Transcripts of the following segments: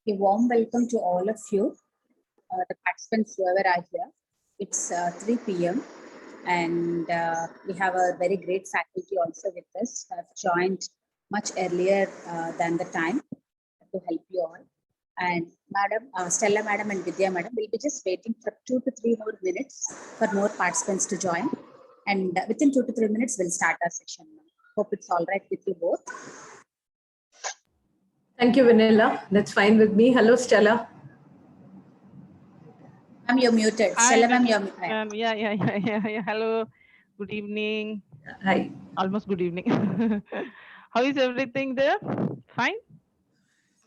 A warm welcome to all of you, the participants whoever are here. It's 3 p.m. and we have a very great faculty also with us who have joined much earlier than the time to help you all. And Madam, Stella Madam and Vidya Madam will be just waiting for 2 to 3 more minutes for more participants to join. And within 2 to 3 minutes, we'll start our session. Hope it's all right with you both. Thank you, Vanilla. That's fine with me. Hello, Stella. Ma'am, you're muted. Hi, Stella Ma'am, you're muted. Yeah. Hello. Good evening. Hi. Almost good evening. How is everything there? Fine?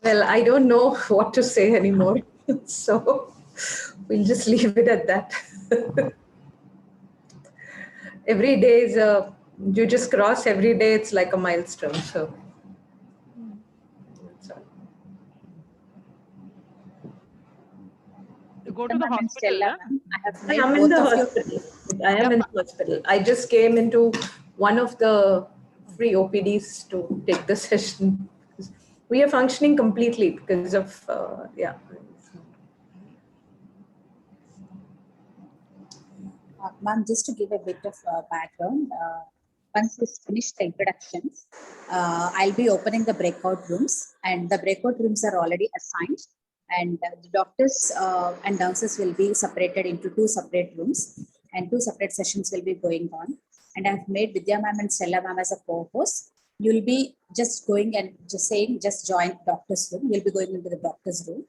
Well, I don't know what to say anymore. So we'll just leave it at that. Every day is you just cross every day. It's like a milestone. So. You go to the hospital. I am in the hospital. I am in the hospital. I just came into one of the free OPDs to take the session. We are functioning completely because of, Ma'am, just to give a bit of background, once we finish the introductions, I'll be opening the breakout rooms, and the breakout rooms are already assigned, and the doctors and nurses will be separated into 2 separate rooms, and 2 separate sessions will be going on. And I've made Vidya Ma'am and Stella Ma'am as a co-host. You'll be just going and just saying, just join doctor's room. You'll be going into the doctor's room.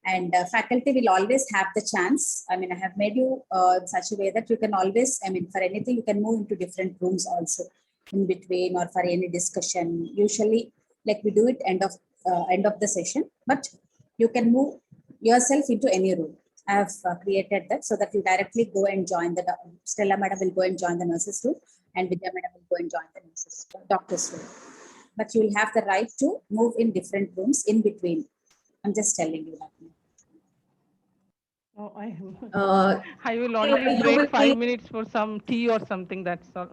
And faculty will always have the chance. I mean, I have made you in such a way that you can always, I mean, for anything, you can move into different rooms also in between or for any discussion. Usually, like we do it end of the session, but you can move yourself into any room. I have created that so that you directly go and join the, Stella Madam will go and join the nurses room, and Vidya Madam will go and join the doctor's room. But you will have the right to move in different rooms in between. I'm just telling you that. Oh, I will only break 5 minutes for some tea or something. That's all.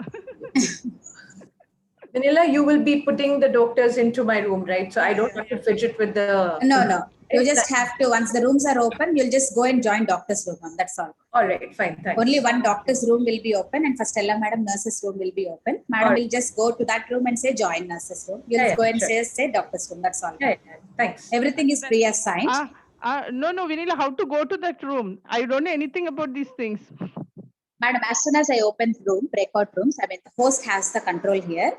Vanilla, you will be putting the doctors into my room, right? So I don't have to fidget with the... No. You just have to, once the rooms are open, you'll just go and join doctor's room. That's all. All right, fine. Thanks. Only one doctor's room will be open, and for Stella Madam, nurse's room will be open. Madam will just go to that room and say join nurse's room. You'll go and say doctor's room. That's all. Thanks. Everything is pre-assigned. No, Vanilla, how to go to that room? I don't know anything about these things. Madam, as soon as I open room, breakout rooms, I mean, the host has the control here.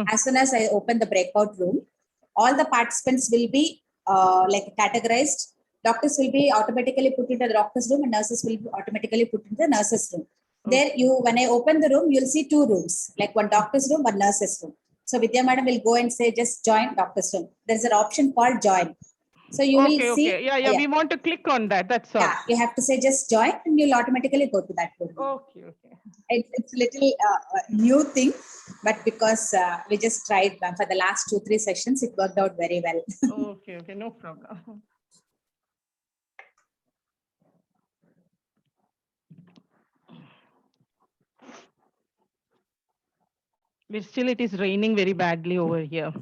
As soon as I open the breakout room, all the participants will be like categorized. Doctors will be automatically put into the doctor's room, and nurses will be automatically put into the nurse's room. There, when I open the room, you'll see 2 rooms, like one doctor's room, one nurse's room. So Vidya Madam will go and say, just join doctor's room. There's an option called join. So you will see. Okay. Yeah. We want to click on that. That's all. Yeah, you have to say just join, and you'll automatically go to that room. Okay. It's a little new thing, but because we just tried for the last 2-3 sessions, it worked out very well. Okay. No problem. But still, it is raining very badly over here.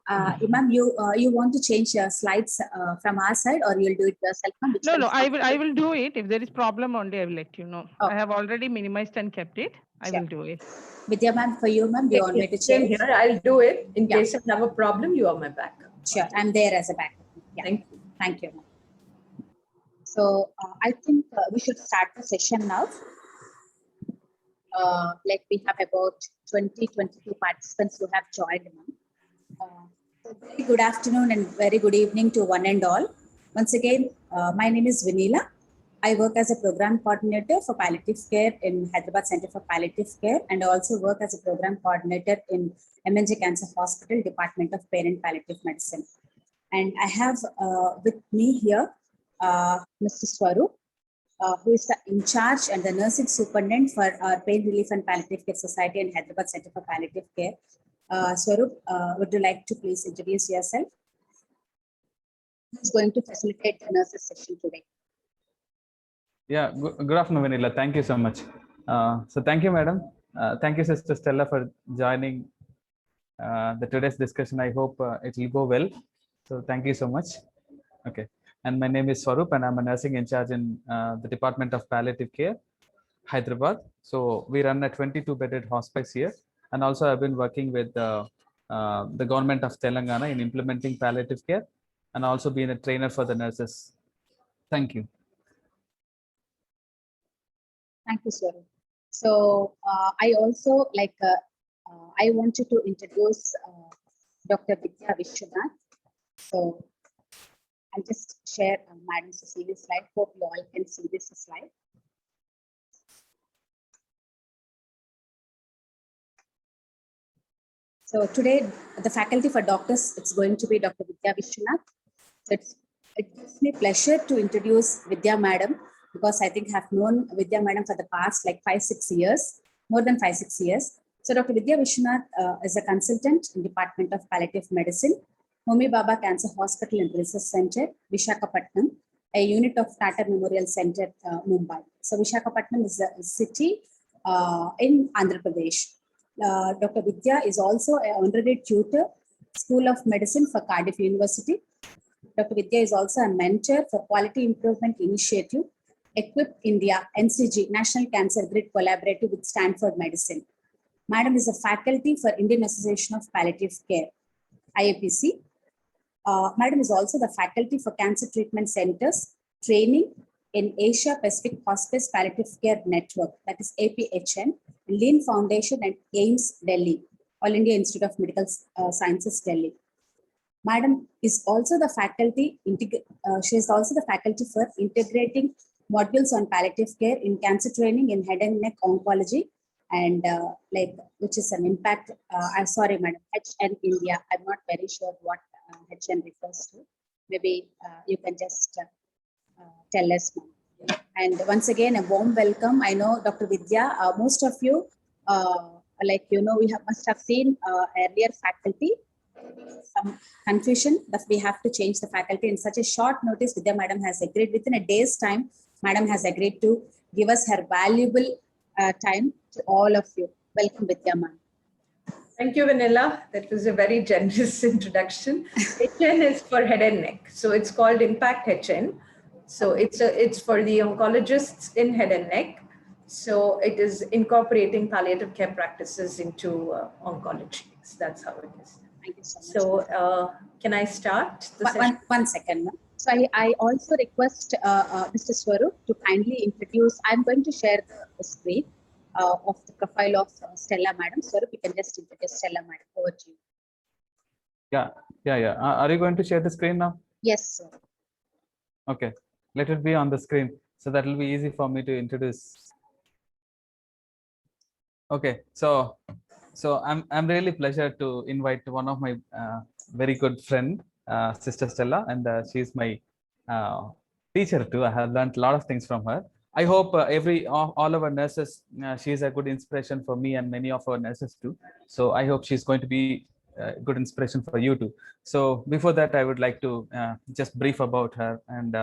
Imam, you want to change your slides from our side, or you'll do it yourself? No, I will do it. If there is problem only, I will let you know. I have already minimized and kept it. I will do it. Vidya Ma'am, for you, Ma'am, do you want me to change? Here, I'll do it. In case I have a problem, you are my backup. Sure, I'm there as a backup. Yeah. Thank you. So I think we should start the session now. Like we have about 20-22 participants who have joined. Very good afternoon and very good evening to one and all. Once again, my name is Vanilla. I work as a program coordinator for palliative care in Hyderabad Center for Palliative Care, and also work as a program coordinator in MNJ Cancer Hospital, Department of Pain and Palliative Medicine. And I have with me here Mr. Swarup, who is the in charge and the nursing superintendent for our Pain Relief and Palliative Care Society and Hyderabad Center for Palliative Care. Swarup, would you like to please introduce yourself? Who's going to facilitate the nurses session today? Yeah, good afternoon, Vanilla. Thank you so much. So thank you, madam. Thank you, Sister Stella, for joining the today's discussion. I hope it will go well. So thank you so much. Okay. And my name is Swarup, and I'm a nursing in charge in the Department of Palliative Care, Hyderabad. So we run a 22-bedded hospice here, and also I've been working with the government of Telangana in implementing palliative care, and also being a trainer for the nurses. Thank you. Thank you, sir. So I also I wanted to introduce Dr. Vidya Vishwanath. So I'll just share Madam Cecilia's slide. Hope you all can see this slide. So today, the faculty for doctors, it's going to be Dr. Vidya Vishwanath. So it gives me pleasure to introduce Vidya Madam, because I think I've known Vidya Madam for the past like 5-6 years, more than 5-6 years. So Dr. Vidya Vishwanath is a consultant in Department of Palliative Medicine, Homi Baba Cancer Hospital and Research Center, Visakhapatnam, a unit of Tata Memorial Center, Mumbai. So Visakhapatnam is a city in Andhra Pradesh. Dr. Vidya is also an honorary tutor, School of Medicine for Cardiff University. Dr. Vidya is also a mentor for Quality Improvement Initiative, Equip India, NCG, National Cancer Grid Collaborative with Stanford Medicine. Madam is a faculty for Indian Association of Palliative Care, IAPC. Madam is also the faculty for Cancer Treatment Centers, Training in Asia Pacific Hospice Palliative Care Network, that is APHN, Lean Foundation and AIMS Delhi, All India Institute of Medical Sciences, Delhi. Madam is also the faculty, she is also the faculty for integrating modules on palliative care in cancer training in head and neck oncology, and which is an impact, I'm sorry, Madam, HN India. I'm not very sure what HN refers to. Maybe you can just tell us now. And once again, a warm welcome. I know Dr. Vidya, most of you, we must have seen earlier faculty. Some confusion that we have to change the faculty in such a short notice. Vidya Madam has agreed within a day's time. Madam has agreed to give us her valuable time to all of you. Welcome, Vidya Madam. Thank you, Vanilla. That was a very generous introduction. HN is for head and neck. So it's called Impact HN. So it's for the oncologists in head and neck. So it is incorporating palliative care practices into oncology. So that's how it is. Thank you so much. So can I start the session? One second. So I also request Mr. Swarup to kindly introduce. I'm going to share the screen of the profile of Stella Madam. Swarup, you can just introduce Stella Madam. Over to you. Yeah. Are you going to share the screen now? Yes, sir. Okay. Let it be on the screen, so that will be easy for me to introduce. Okay, so I'm really pleasure to invite one of my very good friend, Sister Stella, and she's my teacher too. I have learned a lot of things from her. I hope all of our nurses, she is a good inspiration for me and many of our nurses too. So I hope she's going to be a good inspiration for you too. So before that, I would like to just brief about her. And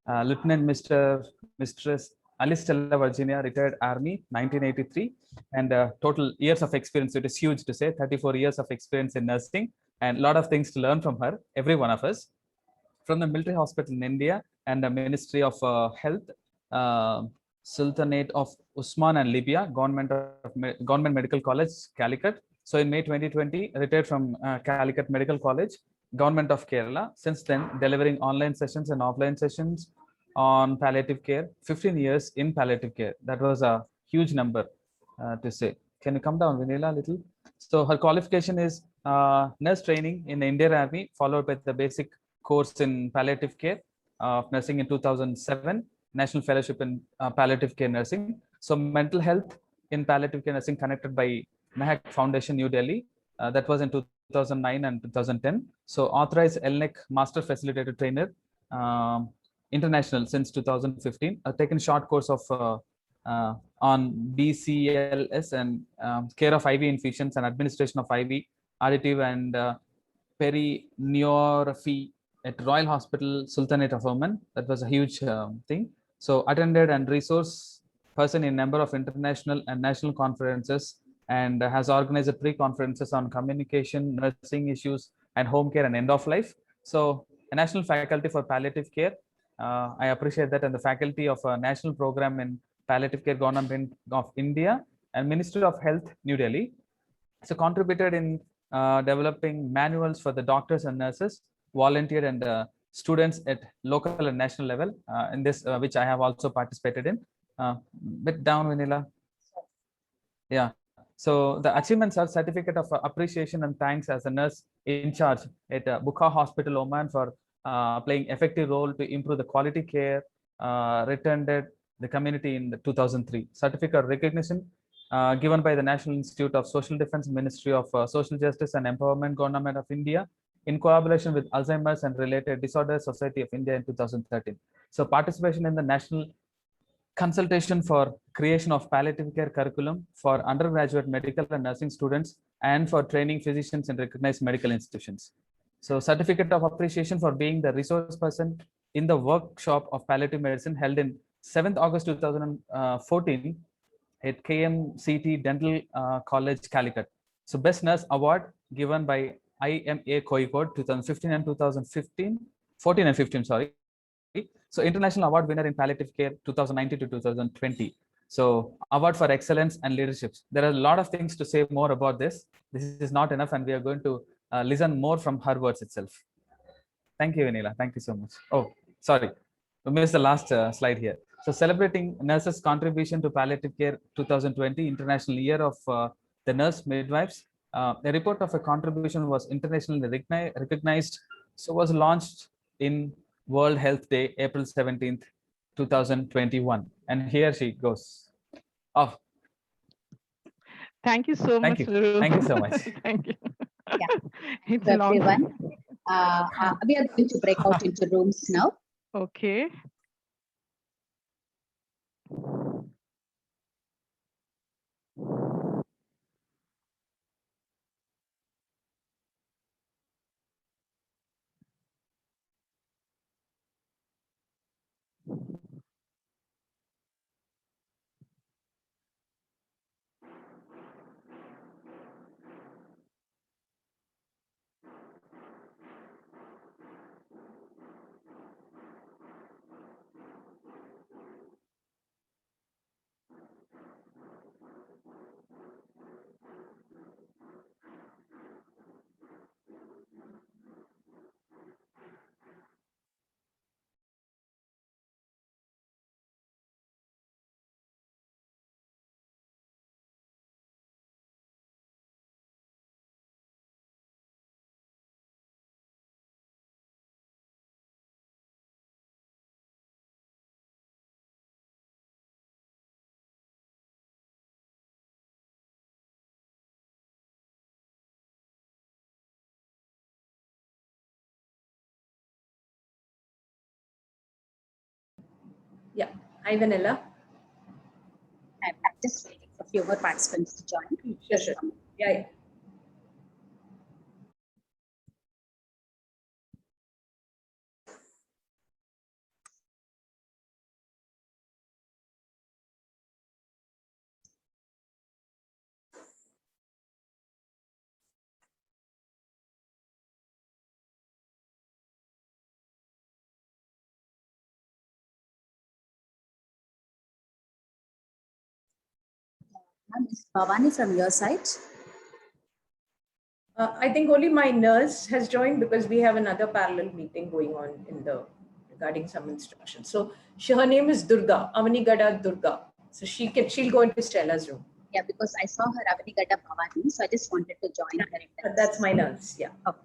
Lieutenant Mistress Alice Stella Virginia, retired Army, 1983, and total years of experience. It is huge to say, 34 years of experience in nursing, and a lot of things to learn from her, every one of us. From the military hospital in India and the Ministry of Health, Sultanate of Usman and Libya, Government Medical College, Calicut. So in May 2020, retired from Calicut Medical College, Government of Kerala. Since then, delivering online sessions and offline sessions on palliative care, 15 years in palliative care. That was a huge number to say. Can you come down, Vanilla, a little? So her qualification is nurse training in the Indian Army, followed by the basic course in palliative care of nursing in 2007, National Fellowship in Palliative Care Nursing. So mental health in palliative care nursing connected by Mehak Foundation, New Delhi. That was in 2009 and 2010. So authorized LNEC Master Facilitator Trainer, international since 2015. Taken short course of on BCLS and care of IV infusions and administration of IV, additive and perineophy at Royal Hospital, Sultanate of Oman. That was a huge thing. So attended and resource person in number of international and national conferences, and has organized pre-conferences on communication, nursing issues, and home care and end of life. So the National Faculty for Palliative Care. I appreciate that, and the faculty of a national program in palliative care, Government of India, and Ministry of Health, New Delhi. So contributed in developing manuals for the doctors and nurses, volunteer and students at local and national level in this, which I have also participated in. Bit down, Vanilla. Yeah. So the achievements are certificate of appreciation and thanks as a nurse in charge at Bukha Hospital, Oman, for playing effective role to improve the quality care returned the community in 2003. Certificate of recognition given by the National Institute of Social Defense, Ministry of Social Justice and Empowerment, Government of India, in collaboration with Alzheimer's and Related Disorders Society of India in 2013. So participation in the National Consultation for creation of palliative care curriculum for undergraduate medical and nursing students and for training physicians in recognized medical institutions. So certificate of appreciation for being the resource person in the workshop of palliative medicine held in 7th August 2014 at KMCT Dental College, Calicut. So best nurse award given by IMA Kozhikode 2015 and 2015, 14 and 15, sorry. So international award winner in palliative care 2019 to 2020. So award for excellence and leadership. There are a lot of things to say more about this. This is not enough, and we are going to listen more from her words itself. Thank you, Vanilla. Thank you so much. Oh, sorry, we missed the last slide here. So celebrating nurses' contribution to palliative care 2020 International Year of the Nurse Midwives. A report of a contribution was internationally recognized. So was launched in World Health Day, April 17th, 2021. And here she goes. Oh, Thank you so thank much, you. Suru. Thank you so much. Thank you. Yeah. It's So long. everyone, we are going to break out into rooms now. Okay. Yeah. Hi, Vanilla. I'm just waiting for a few more participants to join. Sure. Yeah. Ms. Bhavani, from your side. I think only my nurse has joined because we have another parallel meeting going on in the regarding some instructions. So her name is Durga, Avanigada Durga. So she'll go into Stella's room. Yeah, because I saw her Avanigada Bhavani, so I just wanted to join her in that. That's my nurse. Yeah. Okay.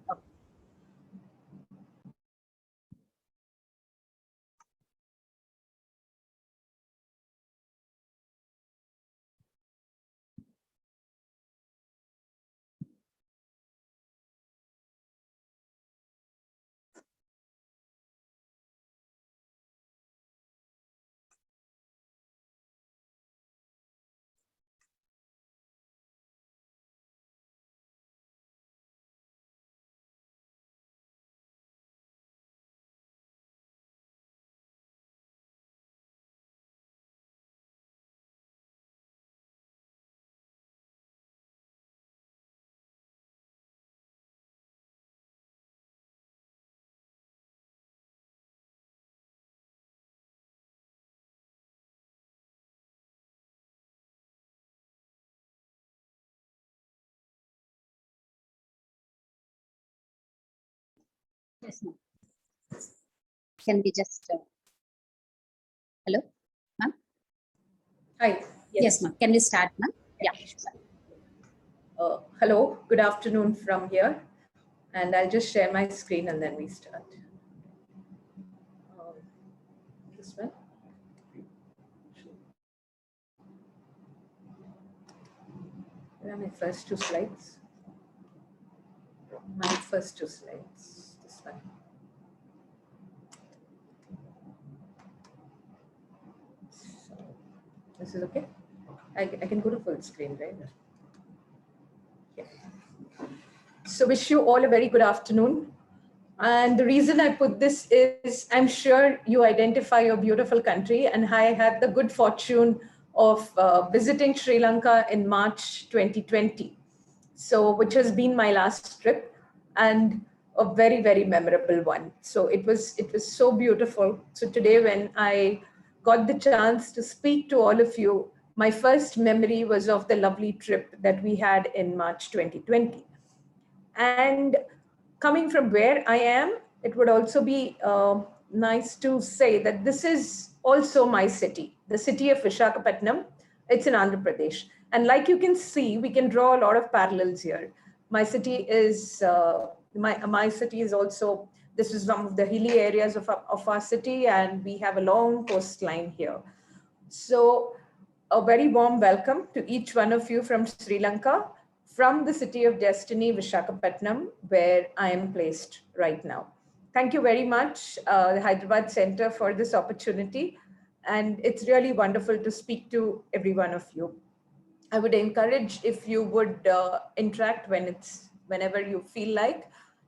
Yes, ma'am. Can we just, hello, ma'am? Hi. Yes, ma'am. Can we start, ma'am? Yeah. Hello, good afternoon from here. And I'll just share my screen and then we start. This one. Where are my first two slides? My first two slides. This one. So, this is okay? I can go to full screen, right? Yeah. So wish you all a very good afternoon. And the reason I put this is I'm sure you identify your beautiful country, and I had the good fortune of visiting Sri Lanka in March 2020. So, which has been my last trip and a very, very memorable one. So it was so beautiful. So today when I got the chance to speak to all of you, my first memory was of the lovely trip that we had in March 2020. And coming from where I am, it would also be nice to say that this is also my city, the city of Visakhapatnam. It's in Andhra Pradesh. And like you can see, we can draw a lot of parallels here. My city is, my city is also, this is one of the hilly areas of our city, and we have a long coastline here. So a very warm welcome to each one of you from Sri Lanka, from the city of destiny, Visakhapatnam, where I am placed right now. Thank you very much, the Hyderabad Center, for this opportunity. And it's really wonderful to speak to every one of you. I would encourage if you would interact whenever you feel like.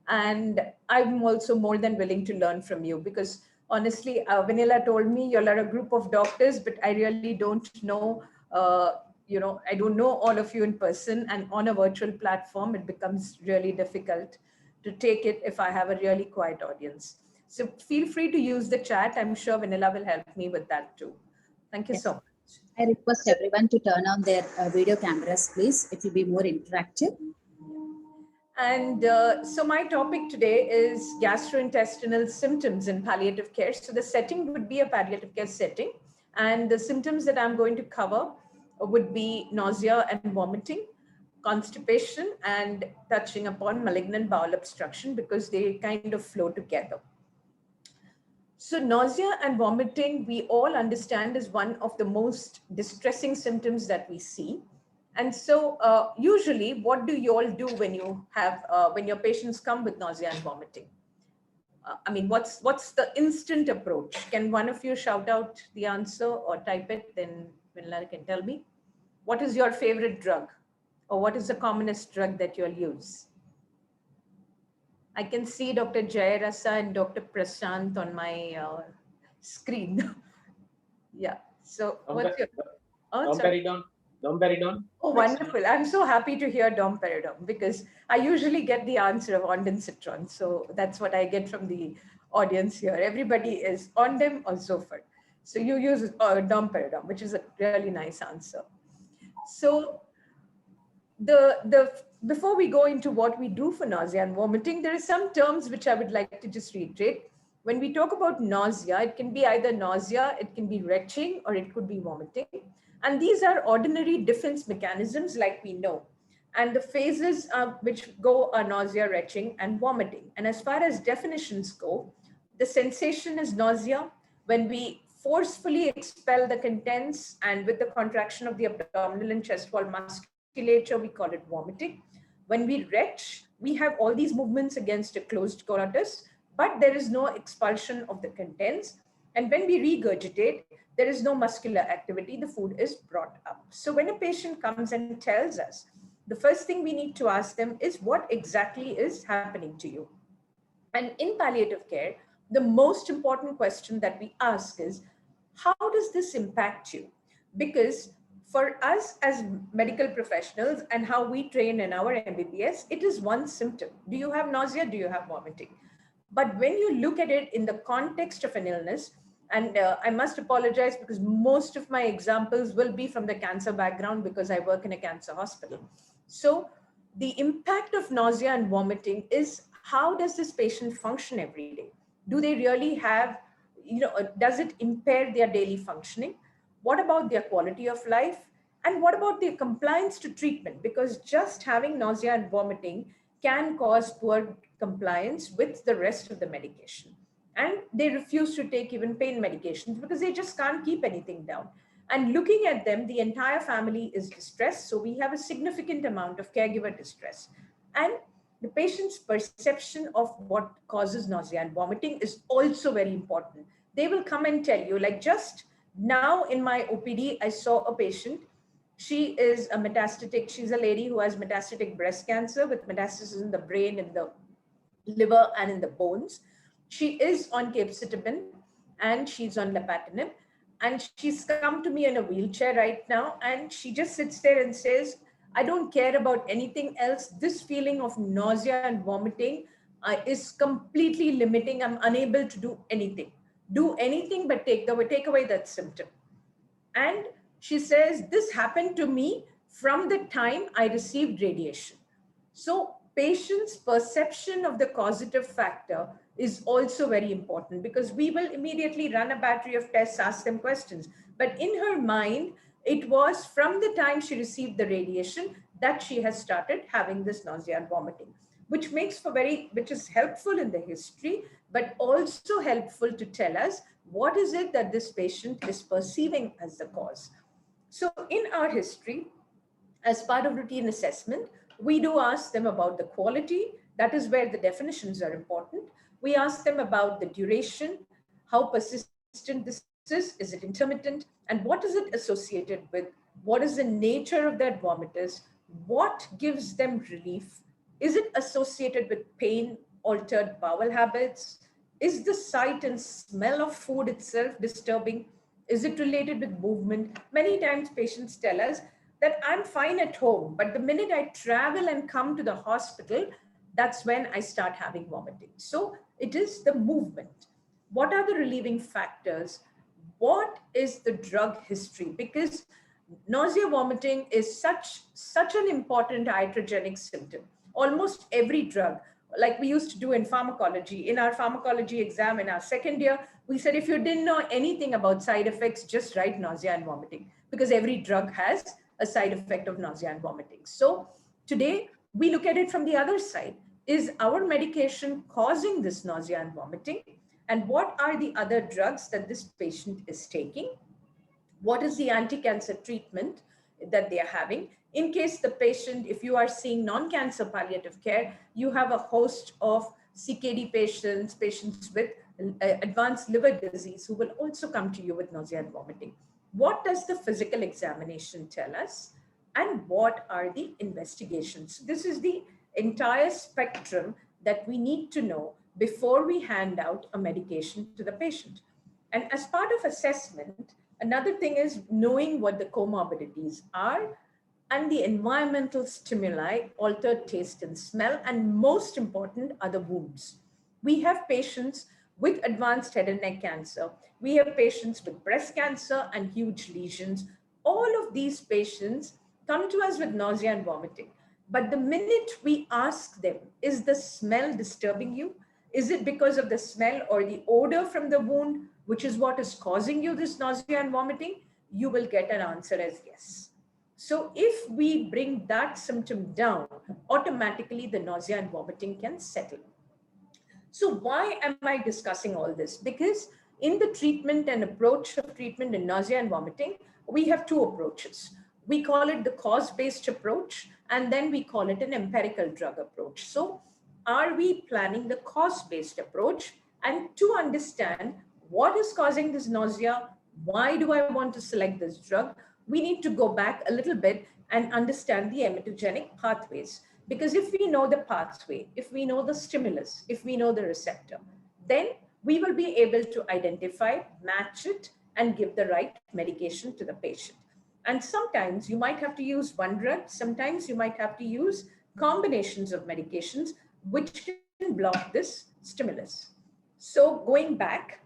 And I'm also more than willing to learn from you, because honestly, Vanilla told me you're a group of doctors, but I really don't know, I don't know all of you in person, and on a virtual platform, it becomes really difficult to take it if I have a really quiet audience. So feel free to use the chat. I'm sure Vanilla will help me with that too. Thank you so much. I request everyone to turn on their video cameras, please. It will be more interactive. And so my topic today is gastrointestinal symptoms in palliative care. So the setting would be a palliative care setting. And the symptoms that I'm going to cover would be nausea and vomiting, constipation, and touching upon malignant bowel obstruction, because they kind of flow together. So nausea and vomiting, we all understand, is one of the most distressing symptoms that we see. And so usually, what do you all do when you have, when your patients come with nausea and vomiting? I mean, what's the instant approach? Can one of you shout out the answer or type it? Then Vinla can tell me. What is your favorite drug? Or what is the commonest drug that you'll use? I can see Dr. Jayarasa and Dr. Prashant on my screen. Yeah. So what's your... Domperidone. Oh, wonderful. I'm so happy to hear domperidone, because I usually get the answer of ondansetron. So that's what I get from the audience here. Everybody is ondem or Zofert. So you use domperidone, which is a really nice answer. So before we go into what we do for nausea and vomiting, there are some terms which I would like to just reiterate. When we talk about nausea, it can be either nausea, it can be retching, or it could be vomiting. And these are ordinary defense mechanisms, like we know. And the phases which go are nausea, retching, and vomiting. And as far as definitions go, the sensation is nausea when we forcefully expel the contents, and with the contraction of the abdominal and chest wall musculature, we call it vomiting. When we retch, we have all these movements against a closed glottis, but there is no expulsion of the contents. And when we regurgitate, there is no muscular activity, the food is brought up. So when a patient comes and tells us, the first thing we need to ask them is, what exactly is happening to you? And in palliative care, the most important question that we ask is, how does this impact you? Because for us as medical professionals and how we train in our MBBS, it is one symptom. Do you have nausea? Do you have vomiting? But when you look at it in the context of an illness, and I must apologize because most of my examples will be from the cancer background, because I work in a cancer hospital. So the impact of nausea and vomiting is how does this patient function every day? Do they really have, does it impair their daily functioning? What about their quality of life? And what about their compliance to treatment? Because just having nausea and vomiting can cause poor compliance with the rest of the medication. And they refuse to take even pain medications because they just can't keep anything down. And looking at them, the entire family is distressed. So we have a significant amount of caregiver distress. And the patient's perception of what causes nausea and vomiting is also very important. They will come and tell you, like just now in my OPD, I saw a patient. She's a lady who has metastatic breast cancer with metastasis in the brain, in the liver, and in the bones. She is on capecitabine and she's on lapatinib. And she's come to me in a wheelchair right now. And she just sits there and says, I don't care about anything else. This feeling of nausea and vomiting is completely limiting. I'm unable to do anything but take away that symptom. And she says, this happened to me from the time I received radiation. So patient's perception of the causative factor is also very important, because we will immediately run a battery of tests, ask them questions. But in her mind, it was from the time she received the radiation that she has started having this nausea and vomiting, which is helpful in the history, but also helpful to tell us what is it that this patient is perceiving as the cause. So in our history, as part of routine assessment, we do ask them about the quality. That is where the definitions are important. We ask them about the duration, how persistent this is it intermittent, and what is it associated with? What is the nature of that vomitus? What gives them relief? Is it associated with pain, altered bowel habits? Is the sight and smell of food itself disturbing? Is it related with movement? Many times patients tell us that I'm fine at home, but the minute I travel and come to the hospital, that's when I start having vomiting. So it is the movement. What are the relieving factors? What is the drug history? Because nausea, vomiting is such an important iatrogenic symptom. Almost every drug, like we used to do in pharmacology, in our pharmacology exam in our second year, we said, if you didn't know anything about side effects, just write nausea and vomiting, because every drug has a side effect of nausea and vomiting. So today we look at it from the other side. Is our medication causing this nausea and vomiting? And what are the other drugs that this patient is taking? What is the anti-cancer treatment that they are having? In case the patient, if you are seeing non-cancer palliative care, you have a host of CKD patients, patients with advanced liver disease who will also come to you with nausea and vomiting. What does the physical examination tell us? And what are the investigations? This is the entire spectrum that we need to know before we hand out a medication to the patient. And as part of assessment, another thing is knowing what the comorbidities are and the environmental stimuli, altered taste and smell, and most important are the wounds. We have patients with advanced head and neck cancer. We have patients with breast cancer and huge lesions. All of these patients come to us with nausea and vomiting. But the minute we ask them, is the smell disturbing you? Is it because of the smell or the odor from the wound, which is what is causing you this nausea and vomiting? You will get an answer as yes. So if we bring that symptom down, automatically the nausea and vomiting can settle. So why am I discussing all this? Because in the treatment and approach of treatment in nausea and vomiting, we have two approaches. We call it the cause-based approach, and then we call it an empirical drug approach. So are we planning the cause-based approach? And to understand what is causing this nausea, why do I want to select this drug, we need to go back a little bit and understand the emetogenic pathways. Because if we know the pathway, if we know the stimulus, if we know the receptor, then we will be able to identify, match it, and give the right medication to the patient. And sometimes you might have to use one drug, sometimes you might have to use combinations of medications which can block this stimulus. So going back,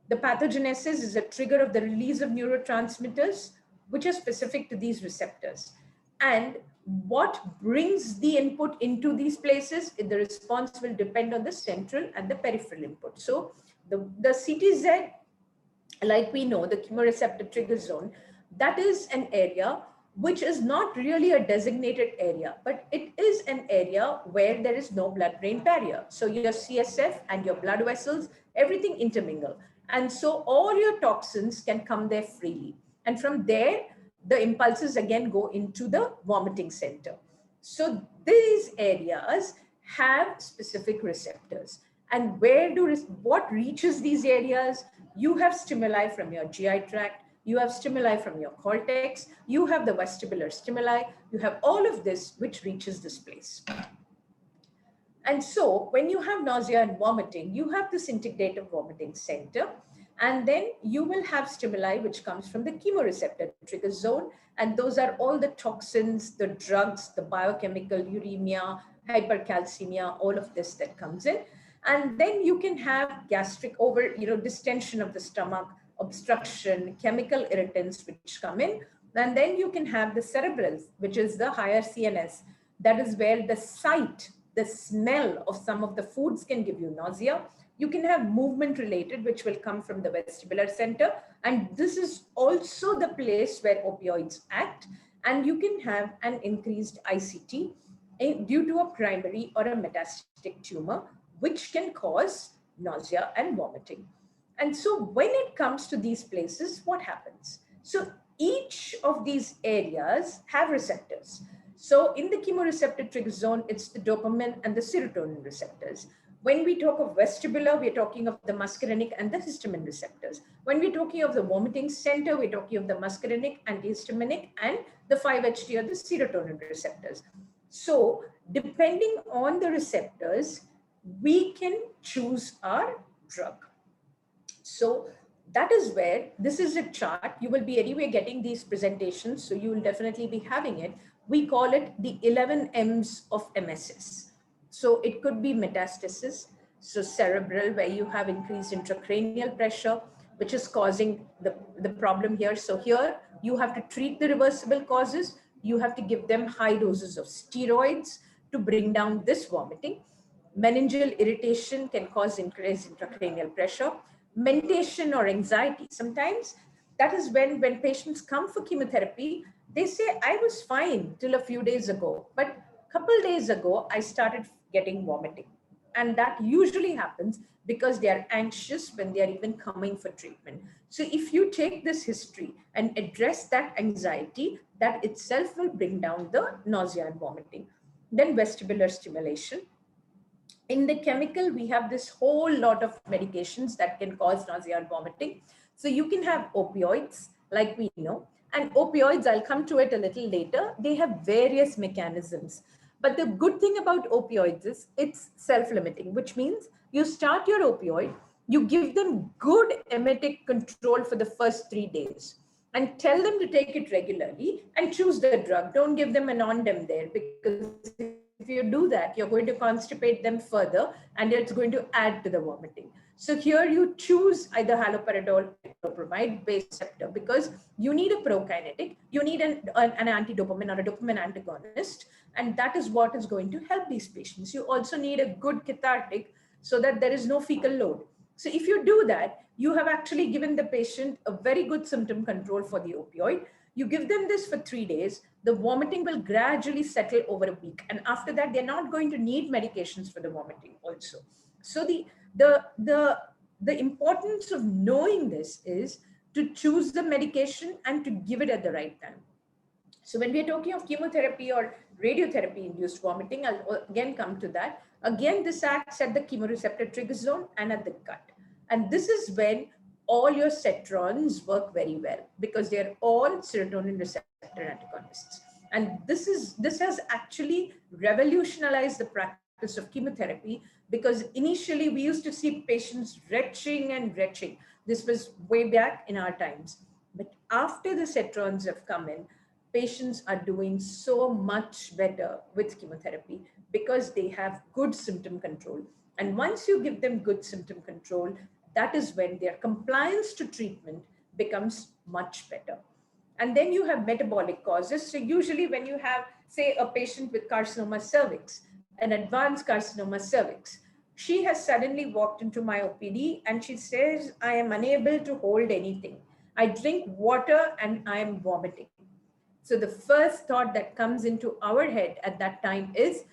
the pathogenesis is a trigger of the release of neurotransmitters, which are specific to these receptors. And what brings the input into these places, the response will depend on the central and the peripheral input. So the CTZ, like we know, the chemoreceptor trigger zone, that is an area which is not really a designated area, but it is an area where there is no blood-brain barrier. So your CSF and your blood vessels, everything intermingle. And so all your toxins can come there freely. And from there, the impulses again go into the vomiting center. So these areas have specific receptors. And what reaches these areas? You have stimuli from your GI tract, you have stimuli from your cortex, you have the vestibular stimuli, you have all of this which reaches this place. And so when you have nausea and vomiting, you have this integrative vomiting center, and then you will have stimuli which comes from the chemoreceptor trigger zone. And those are all the toxins, the drugs, the biochemical uremia, hypercalcemia, all of this that comes in. And then you can have gastric distension of the stomach, obstruction, chemical irritants which come in. And then you can have the cerebral, which is the higher CNS. That is where the sight, the smell of some of the foods can give you nausea. You can have movement related, which will come from the vestibular center. And this is also the place where opioids act. And you can have an increased ICT due to a primary or a metastatic tumor, which can cause nausea and vomiting. And so when it comes to these places, what happens? So each of these areas have receptors. So in the chemoreceptor trigger zone, it's the dopamine and the serotonin receptors. When we talk of vestibular, we're talking of the muscarinic and the histamine receptors. When we're talking of the vomiting center, we're talking of the muscarinic, antihistaminic, and the 5-HT or the serotonin receptors. So depending on the receptors, we can choose our drug. So that is where this is a chart. You will be anyway getting these presentations, so you will definitely be having it. We call it the 11 M's of MSS. So it could be metastasis, so cerebral, where you have increased intracranial pressure, which is causing the problem here. So here you have to treat the reversible causes. You have to give them high doses of steroids to bring down this vomiting. Meningeal irritation can cause increased intracranial pressure. Mentation or anxiety. Sometimes that is when patients come for chemotherapy, they say, I was fine till a few days ago, but a couple days ago, I started getting vomiting. And that usually happens because they are anxious when they are even coming for treatment. So if you take this history and address that anxiety, that itself will bring down the nausea and vomiting. Then vestibular stimulation. In the chemical, we have this whole lot of medications that can cause nausea and vomiting. So you can have opioids, like we know, and opioids, I'll come to it a little later, they have various mechanisms. But the good thing about opioids is it's self-limiting, which means you start your opioid, you give them good emetic control for the first 3 days and tell them to take it regularly and choose the drug. Don't give them an on-dem there, because if you do that, you're going to constipate them further and it's going to add to the vomiting. So here you choose either haloperidol or bromide-based receptor, because you need a prokinetic, you need an anti-dopamine or a dopamine antagonist, and that is what is going to help these patients. You also need a good cathartic so that there is no fecal load. So if you do that, you have actually given the patient a very good symptom control for the opioid. You give them this for 3 days, the vomiting will gradually settle over a week. And after that, they're not going to need medications for the vomiting also. So the importance of knowing this is to choose the medication and to give it at the right time. So when we're talking of chemotherapy or radiotherapy induced vomiting, I'll again come to that. Again, this acts at the chemoreceptor trigger zone and at the gut. And this is when all your cetrons work very well, because they're all serotonin receptor antagonists. And this has actually revolutionized the practice of chemotherapy, because initially we used to see patients retching and retching. This was way back in our times. But after the cetrons have come in, patients are doing so much better with chemotherapy because they have good symptom control. And once you give them good symptom control, that is when their compliance to treatment becomes much better. And then you have metabolic causes. So usually when you have say a patient with carcinoma cervix, an advanced carcinoma cervix. She has suddenly walked into my OPD and she says, I am unable to hold anything. I drink water and I am vomiting. So the first thought that comes into our head at that time is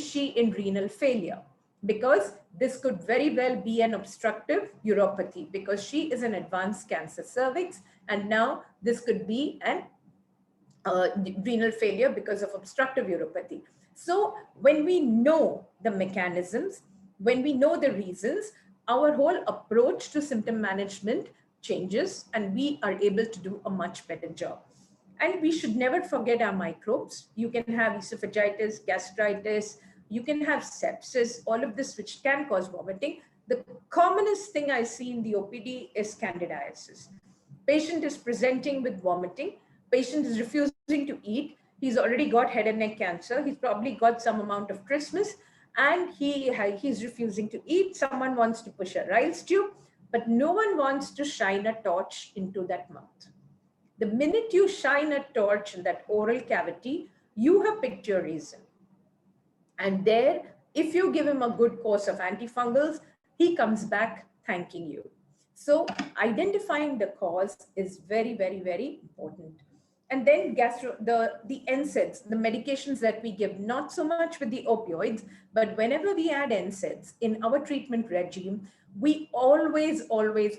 she in renal failure? Because this could very well be an obstructive uropathy, because she is an advanced cancer cervix, and now this could be an renal failure because of obstructive uropathy. So when we know the mechanisms, when we know the reasons, our whole approach to symptom management changes and we are able to do a much better job. And we should never forget our microbes. You can have esophagitis, gastritis, you can have sepsis, all of this which can cause vomiting. The commonest thing I see in the OPD is candidiasis. Patient is presenting with vomiting. Patient is refusing to eat. He's already got head and neck cancer. He's probably got some amount of trismus and he's refusing to eat. Someone wants to push a Ryle's tube, but no one wants to shine a torch into that mouth. The minute you shine a torch in that oral cavity, you have picked your reason. And there, if you give him a good course of antifungals, he comes back thanking you. So identifying the cause is very, very, very important. And then the NSAIDs, the medications that we give, not so much with the opioids, but whenever we add NSAIDs in our treatment regime, we always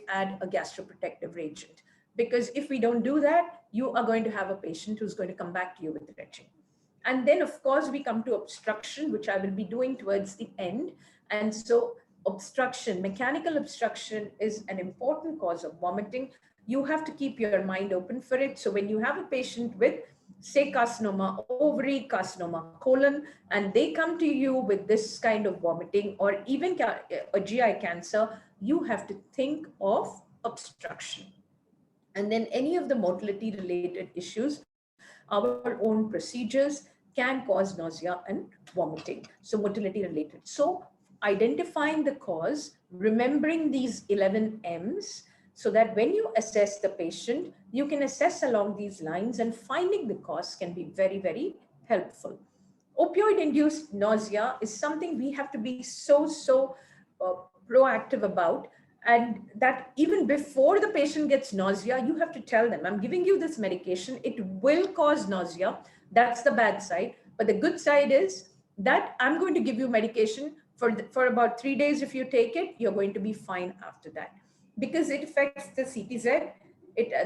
add a gastroprotective agent. Because if we don't do that, you are going to have a patient who's going to come back to you with retching. And then, of course, we come to obstruction, which I will be doing towards the end. And so obstruction, mechanical obstruction is an important cause of vomiting. You have to keep your mind open for it. So when you have a patient with, say, carcinoma, ovary carcinoma, colon, and they come to you with this kind of vomiting or even a GI cancer, you have to think of obstruction. And then any of the motility related issues, our own procedures can cause nausea and vomiting. So motility related. So identifying the cause, remembering these 11 M's, so that when you assess the patient, you can assess along these lines, and finding the cause can be very, very helpful. Opioid-induced nausea is something we have to be so proactive about. And that even before the patient gets nausea, you have to tell them, I'm giving you this medication, it will cause nausea. That's the bad side. But the good side is that I'm going to give you medication for about 3 days. If you take it, you're going to be fine after that. Because it affects the CTZ,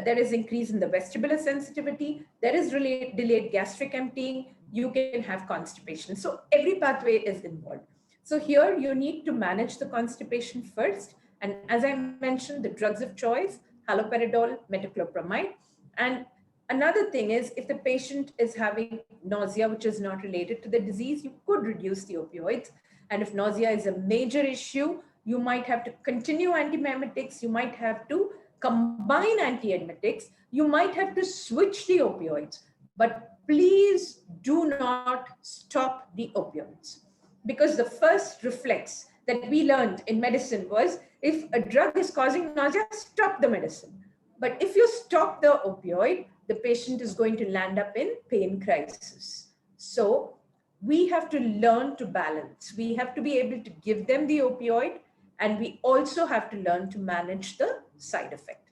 there is increase in the vestibular sensitivity, there is delayed gastric emptying, you can have constipation. So every pathway is involved. So here you need to manage the constipation first. And as I mentioned, the drugs of choice, haloperidol, metoclopramide. And another thing is, if the patient is having nausea, which is not related to the disease, you could reduce the opioids. And if nausea is a major issue, you might have to continue antiemetics, you might have to combine antiemetics, you might have to switch the opioids. But please do not stop the opioids. Because the first reflex that we learned in medicine was, if a drug is causing nausea, stop the medicine. But if you stop the opioid, the patient is going to land up in pain crisis. So we have to learn to balance. We have to be able to give them the opioid, and we also have to learn to manage the side effect.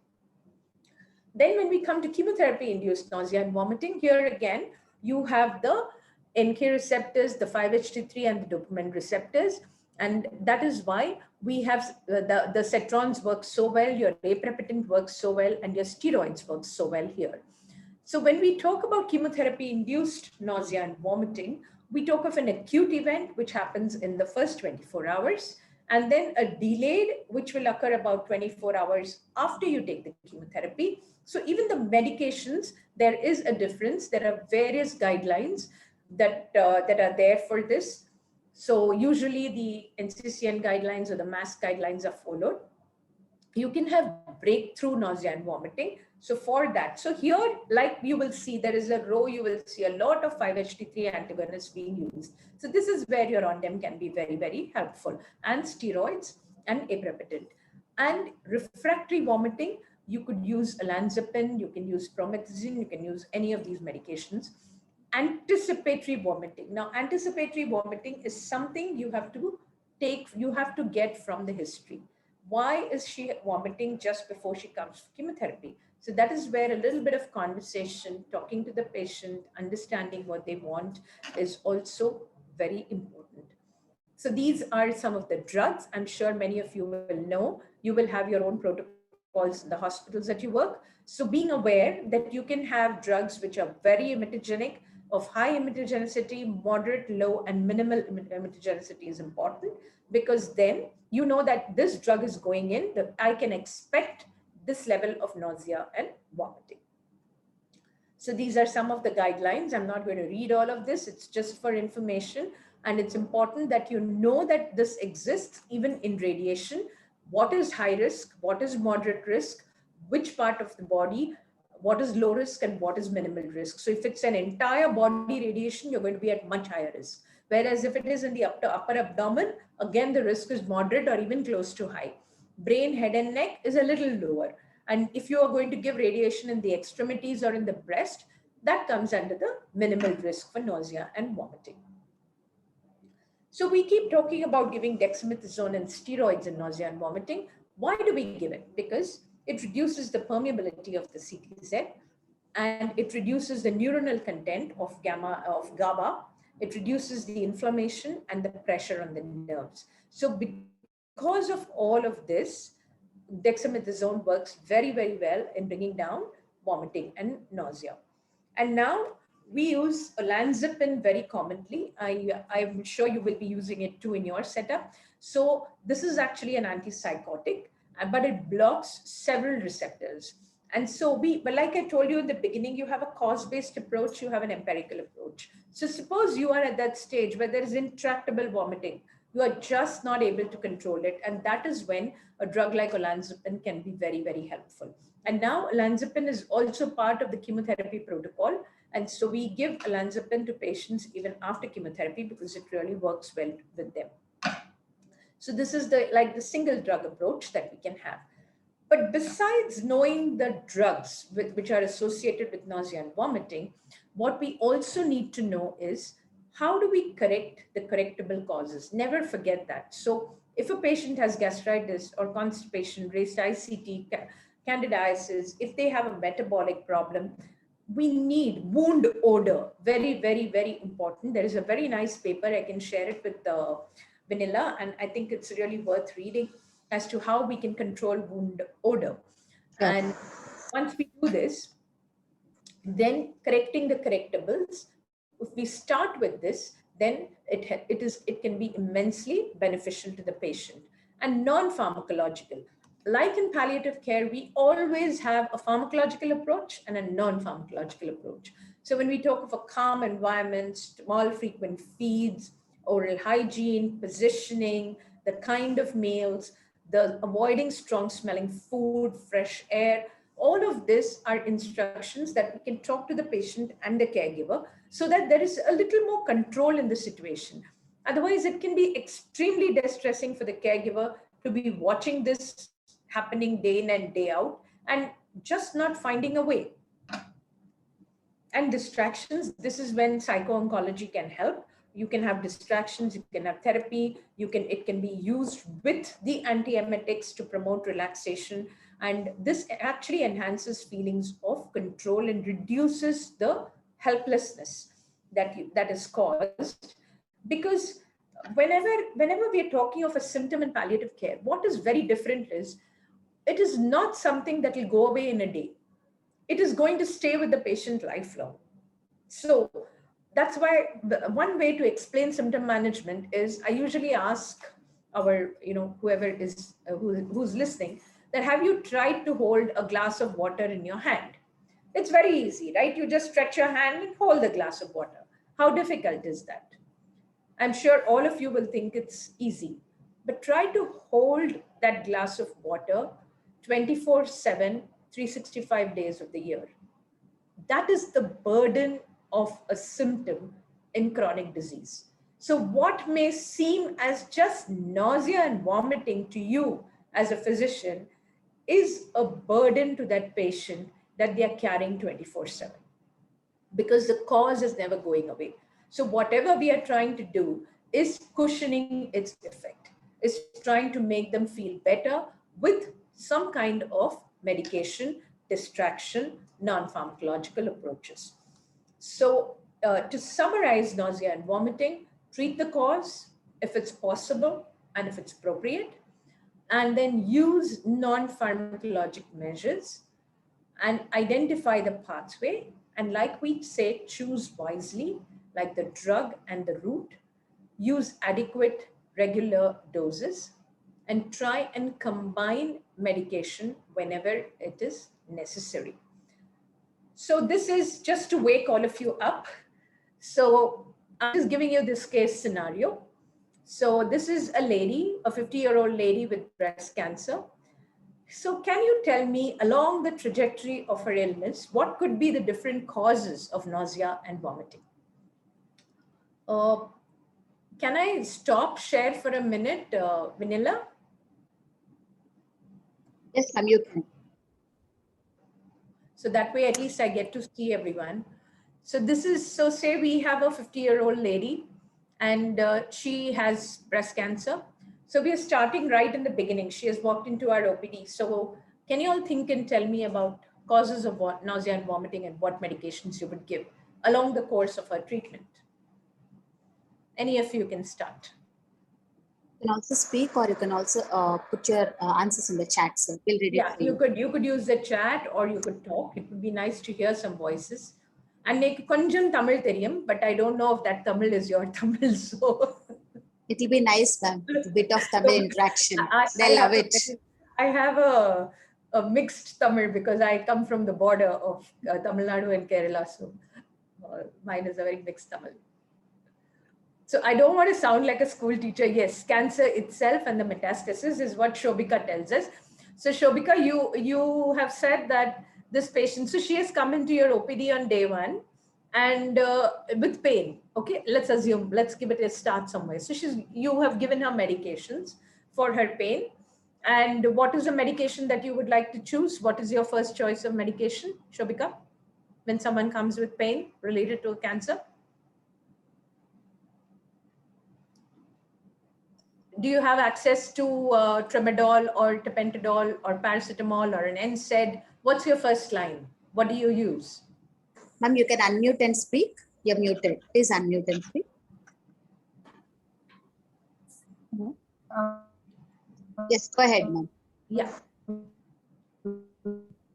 Then when we come to chemotherapy-induced nausea and vomiting, here again, you have the NK receptors, the 5-HT3 and the dopamine receptors. And that is why we have the cetrons work so well, your aprepitant works so well, and your steroids work so well here. So when we talk about chemotherapy-induced nausea and vomiting, we talk of an acute event, which happens in the first 24 hours, and then a delayed, which will occur about 24 hours after you take the chemotherapy. So even the medications, there is a difference. There are various guidelines that are there for this. So usually the NCCN guidelines or the MAS guidelines are followed. You can have breakthrough nausea and vomiting. So for that, so here, like you will see, there is a row, you will see a lot of 5-HT3 antagonists being used. So this is where your on-dem can be very, very helpful, and steroids and aprepitant. And refractory vomiting, you could use olanzapine, you can use promethazine, you can use any of these medications. anticipatory vomiting. Now, anticipatory vomiting is something you have to get from the history. Why is she vomiting just before she comes for chemotherapy? So that is where a little bit of conversation, talking to the patient, understanding what they want is also very important. So these are some of the drugs. I'm sure many of you will know. You will have your own protocols in the hospitals that you work. So being aware that you can have drugs which are very emetogenic, of high emetogenicity, moderate, low, and minimal emetogenicity is important, because then you know that this drug is going in, that I can expect this level of nausea and vomiting. So these are some of the guidelines. I'm not going to read all of this. It's just for information. And it's important that you know that this exists even in radiation. What is high risk? What is moderate risk? Which part of the body? What is low risk and what is minimal risk? So if it's an entire body radiation, you're going to be at much higher risk. Whereas if it is in the upper abdomen, again, the risk is moderate or even close to high. Brain, head and neck is a little lower. And if you are going to give radiation in the extremities or in the breast, that comes under the minimal risk for nausea and vomiting. So we keep talking about giving dexamethasone and steroids in nausea and vomiting. Why do we give it? Because it reduces the permeability of the CTZ, and it reduces the neuronal content of GABA. It reduces the inflammation and the pressure on the nerves. So because of all of this, dexamethasone works very, very well in bringing down vomiting and nausea. And now we use olanzapine very commonly. I'm sure you will be using it too in your setup. So this is actually an antipsychotic, but it blocks several receptors. And so but like I told you in the beginning, you have a cause-based approach, you have an empirical approach. So suppose you are at that stage where there is intractable vomiting, you are just not able to control it. And that is when a drug like olanzapine can be very, very helpful. And now olanzapine is also part of the chemotherapy protocol. And so we give olanzapine to patients even after chemotherapy because it really works well with them. So this is the single drug approach that we can have. But besides knowing the drugs which are associated with nausea and vomiting, what we also need to know is how do we correct the correctable causes? Never forget that. So if a patient has gastritis or constipation, raised ICT, candidiasis, if they have a metabolic problem, we need wound odor. Very, very, very important. There is a very nice paper. I can share it with Vanilla, and I think it's really worth reading as to how we can control wound odor. Sure. And once we do this, then correcting the correctables, if we start with this, then it can be immensely beneficial to the patient. And non-pharmacological, like in palliative care, we always have a pharmacological approach and a non-pharmacological approach. So when we talk of a calm environment, small frequent feeds, oral hygiene, positioning, the kind of meals, the avoiding strong smelling food, fresh air, all of this are instructions that we can talk to the patient and the caregiver so that there is a little more control in the situation. Otherwise, it can be extremely distressing for the caregiver to be watching this happening day in and day out and just not finding a way. And distractions, this is when psycho-oncology can help. You can have distractions, you can have therapy, it can be used with the antiemetics to promote relaxation. And this actually enhances feelings of control and reduces the helplessness that is caused. Because whenever we are talking of a symptom in palliative care, what is very different is, it is not something that will go away in a day. It is going to stay with the patient lifelong. So that's why one way to explain symptom management is, I usually ask our, whoever is who's listening, that have you tried to hold a glass of water in your hand? It's very easy, right? You just stretch your hand and hold the glass of water. How difficult is that? I'm sure all of you will think it's easy, but try to hold that glass of water 24/7, 365 days of the year. That is the burden of a symptom in chronic disease. So what may seem as just nausea and vomiting to you as a physician is a burden to that patient that they are carrying 24/7. because the cause is never going away. So whatever we are trying to do is cushioning its effect, is trying to make them feel better with some kind of medication, distraction, non-pharmacological approaches. So to summarize nausea and vomiting, treat the cause if it's possible and if it's appropriate, and then use non-pharmacologic measures and identify the pathway. And like we say, choose wisely, like the drug and the route, use adequate regular doses, and try and combine medication whenever it is necessary. So this is just to wake all of you up. So I'm just giving you this case scenario. So this is a lady, a 50-year-old lady with breast cancer. So can you tell me, along the trajectory of her illness, what could be the different causes of nausea and vomiting? Can I stop share for a minute, Vanilla? Yes, ma'am, you can. So that way, at least I get to see everyone. So this is, so say we have a 50-year-old lady and she has breast cancer. So we are starting right in the beginning. She has walked into our OPD. So can you all think and tell me about causes of nausea and vomiting and what medications you would give along the course of her treatment? Any of you can start. You can also speak, or you can also put your answers in the chat, sir. We'll read it for you could use the chat or you could talk. It would be nice to hear some voices. And konjam Tamil theriyum, but I don't know if that Tamil is your Tamil, so It'll be nice, ma'am. A bit of Tamil interaction. They love it. I have a mixed Tamil because I come from the border of Tamil Nadu and Kerala, so mine is a very mixed Tamil. So I don't want to sound like a school teacher. Yes, cancer itself and the metastasis is what Shobika tells us. So Shobika, you have said that this patient, so she has come into your OPD on day one and with pain. Okay, let's assume, let's give it a start somewhere. So you have given her medications for her pain. And what is the medication that you would like to choose? What is your first choice of medication, Shobika, when someone comes with pain related to cancer? Do you have access to tramadol or tapentadol or paracetamol or an NSAID? What's your first line? What do you use? Ma'am, you can unmute and speak. You're muted. Please unmute and speak. Yes, go ahead, ma'am. Yeah.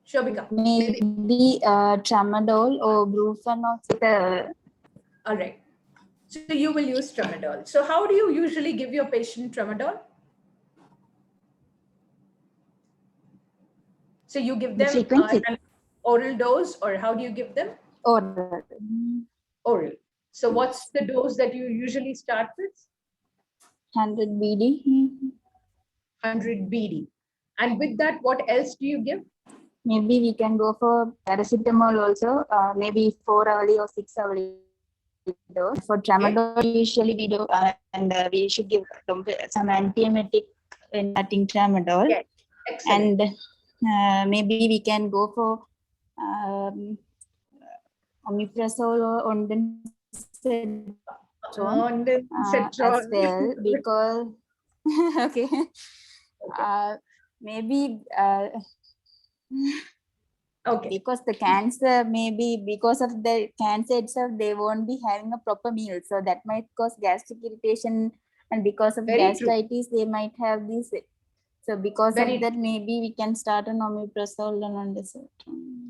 Shobika. Maybe tramadol or brufen or All right. So you will use tramadol. So how do you usually give your patient tramadol? So you give them an oral dose, or how do you give them? oral. Oral. So what's the dose that you usually start with? 100 BD. 100 BD. And with that, what else do you give? Maybe we can go for paracetamol also. Maybe 4 hourly or 6 hourly dose. For tramadol, usually we do, and we should give some antiemetic in starting tramadol. Yes. Excellent. And maybe we can go for omeprazole or ondansetron as well, because okay, maybe okay, because the cancer, maybe because of the cancer itself, they won't be having a proper meal, so that might cause gastric irritation, and because of Very gastritis they might have this. So because Very of that, maybe we can start an omeprazole and ondansetron.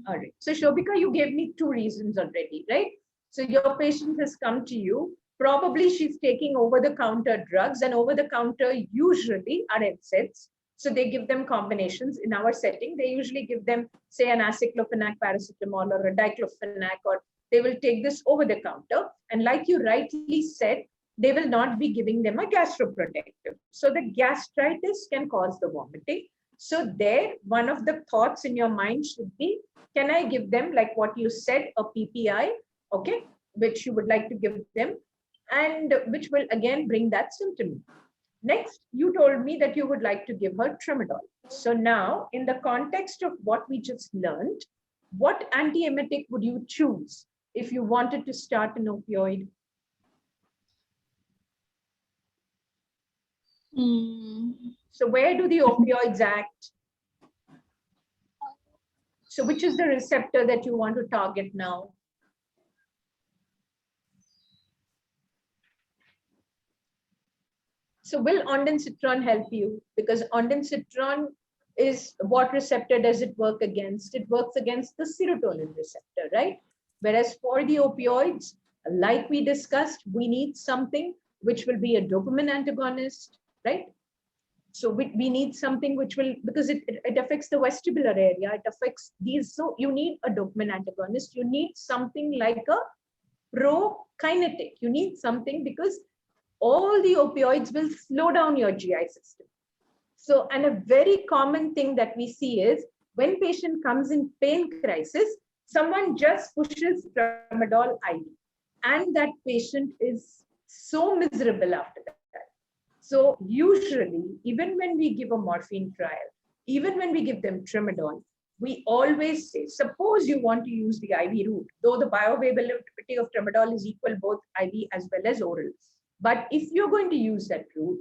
All right. So Shobika, you gave me 2 reasons already, right? So your patient has come to you. Probably she's taking over-the-counter drugs, and over-the-counter usually are NSAIDs. So they give them combinations. In our setting, they usually give them, say, an aceclofenac paracetamol or a diclofenac, or they will take this over-the-counter. And like you rightly said, they will not be giving them a gastroprotective. So the gastritis can cause the vomiting. So there, one of the thoughts in your mind should be, can I give them, like what you said, a PPI, okay, which you would like to give them, and which will again bring that symptom. Next, you told me that you would like to give her tramadol. So now, in the context of what we just learned, what antiemetic would you choose if you wanted to start an opioid? So where do the opioids act? So which is the receptor that you want to target now? So will ondansetron help you? Because ondansetron is, what receptor does it work against? It works against the serotonin receptor, right? Whereas for the opioids, like we discussed, we need something which will be a dopamine antagonist, right? So we need something which will, because it affects the vestibular area, it affects these. So you need a dopamine antagonist. You need something like a prokinetic. You need something because all the opioids will slow down your GI system. So, and a very common thing that we see is when patient comes in pain crisis, someone just pushes tramadol IV, and that patient is so miserable after that. So usually, even when we give a morphine trial, even when we give them tramadol, we always say, suppose you want to use the IV route, though the bioavailability of tramadol is equal both IV as well as oral. But if you're going to use that route,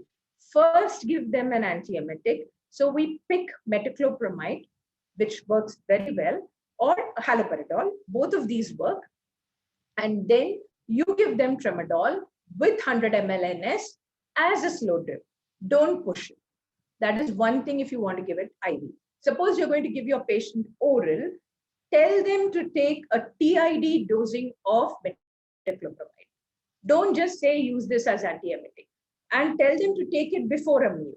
first give them an antiemetic. So we pick metoclopramide, which works very well, or haloperidol. Both of these work. And then you give them tramadol with 100 ml NS as a slow drip. Don't push it. That is one thing if you want to give it IV. Suppose you're going to give your patient oral, tell them to take a TID dosing of metoclopramide. Don't just say use this as antiemetic, and tell them to take it before a meal.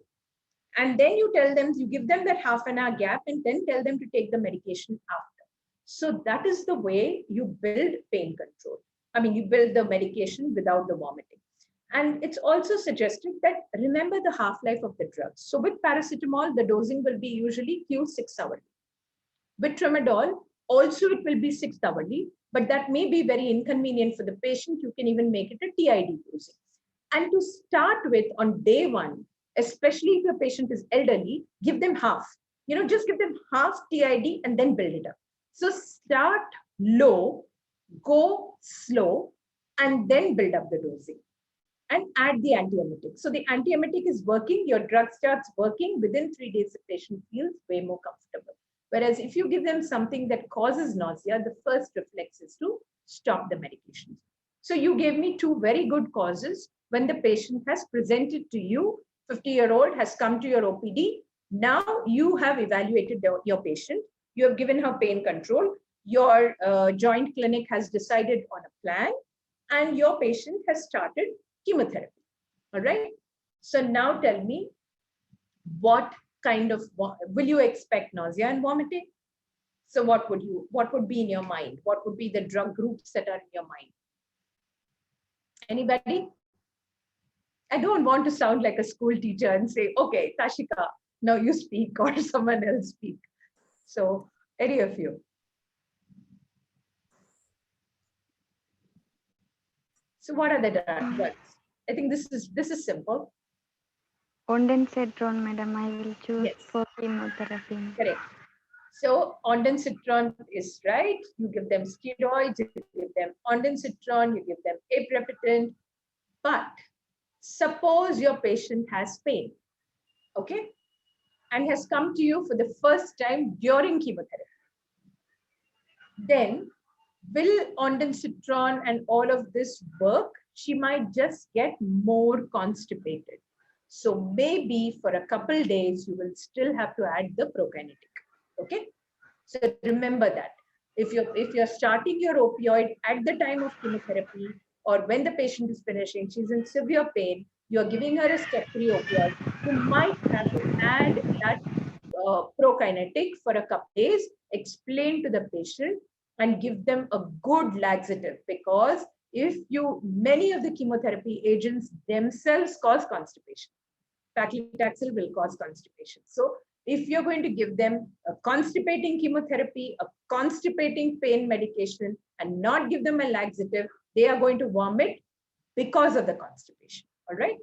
And then you tell them, you give them that half an hour gap, and then tell them to take the medication after. So that is the way you build pain control. I mean, you build the medication without the vomiting. And it's also suggested that remember the half-life of the drugs. So with paracetamol, the dosing will be usually Q6 hourly. With tramadol, also it will be 6 hourly, but that may be very inconvenient for the patient. You can even make it a TID dosing. And to start with on day one, especially if your patient is elderly, give them half. Just give them half TID and then build it up. So start low, go slow, and then build up the dosing. And add the antiemetic. So the antiemetic is working, your drug starts working, within 3 days, the patient feels way more comfortable. Whereas if you give them something that causes nausea, the first reflex is to stop the medications. So you gave me 2 very good causes when the patient has presented to you, 50-year-old has come to your OPD. Now you have evaluated your patient, you have given her pain control, your joint clinic has decided on a plan, and your patient has started chemotherapy. All right. So now tell me, what kind of, will you expect nausea and vomiting? So what would be in your mind? What would be the drug groups that are in your mind? Anybody? I don't want to sound like a school teacher and say, okay, Tashika, now you speak, or someone else speak. So any of you? So what are the drugs? I think this is simple. Ondansetron, madam, I will choose Yes. for chemotherapy. Correct. So ondansetron is right. You give them steroids, you give them ondansetron, you give them aprepitant. But suppose your patient has pain, okay, and has come to you for the first time during chemotherapy. Then will ondansetron and all of this work? She might just get more constipated. So maybe for a couple days, you will still have to add the prokinetic. Okay. So remember that if you're starting your opioid at the time of chemotherapy, or when the patient is finishing, she's in severe pain, you're giving her a step 3 opioid, you might have to add that prokinetic for a couple days, explain to the patient, and give them a good laxative, because many of the chemotherapy agents themselves cause constipation. Paclitaxel will cause constipation. So if you're going to give them a constipating chemotherapy, a constipating pain medication, and not give them a laxative, they are going to vomit because of the constipation. All right.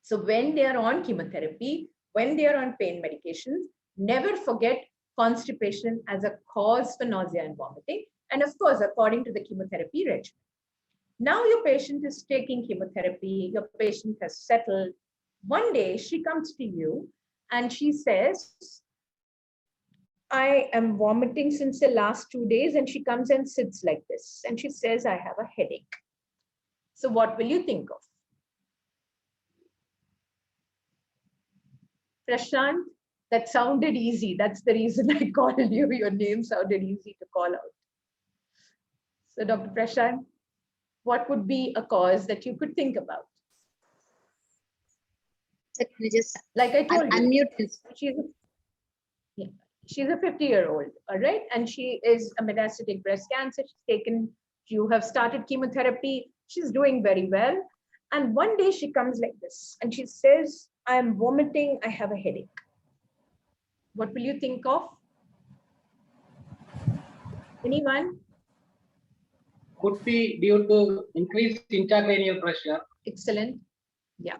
So when they are on chemotherapy, when they are on pain medications, never forget constipation as a cause for nausea and vomiting. And of course, according to the chemotherapy regimen. Now your patient is taking chemotherapy, your patient has settled. One day she comes to you and she says, I am vomiting since the last 2 days, and she comes and sits like this. And she says, I have a headache. So what will you think of? Prashant, that sounded easy. That's the reason I called you. Your name sounded easy to call out. So Dr. Prashant, what would be a cause that you could think about? So can you just Like I told you, unmute this? she's a 50-year-old, all right? And she is a metastatic breast cancer. You have started chemotherapy. She's doing very well. And one day she comes like this and she says, I am vomiting, I have a headache. What will you think of? Anyone? Could be due to increased intracranial pressure. Excellent. Yeah.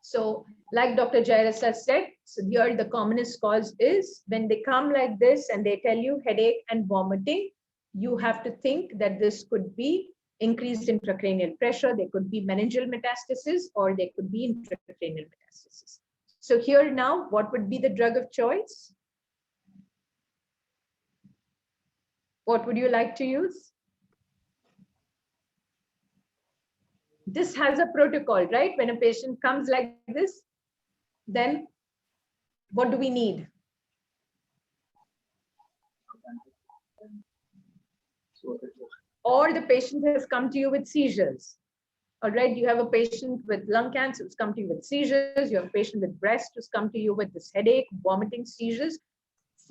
So like Dr. Jairasa said, so here the commonest cause is when they come like this and they tell you headache and vomiting, you have to think that this could be increased intracranial pressure, there could be meningeal metastasis, or there could be intracranial metastasis. So here now, what would be the drug of choice? What would you like to use? This has a protocol, right? When a patient comes like this, then what do we need? Or the patient has come to you with seizures. All right, you have a patient with lung cancer who's come to you with seizures. You have a patient with breast who's come to you with this headache, vomiting, seizures.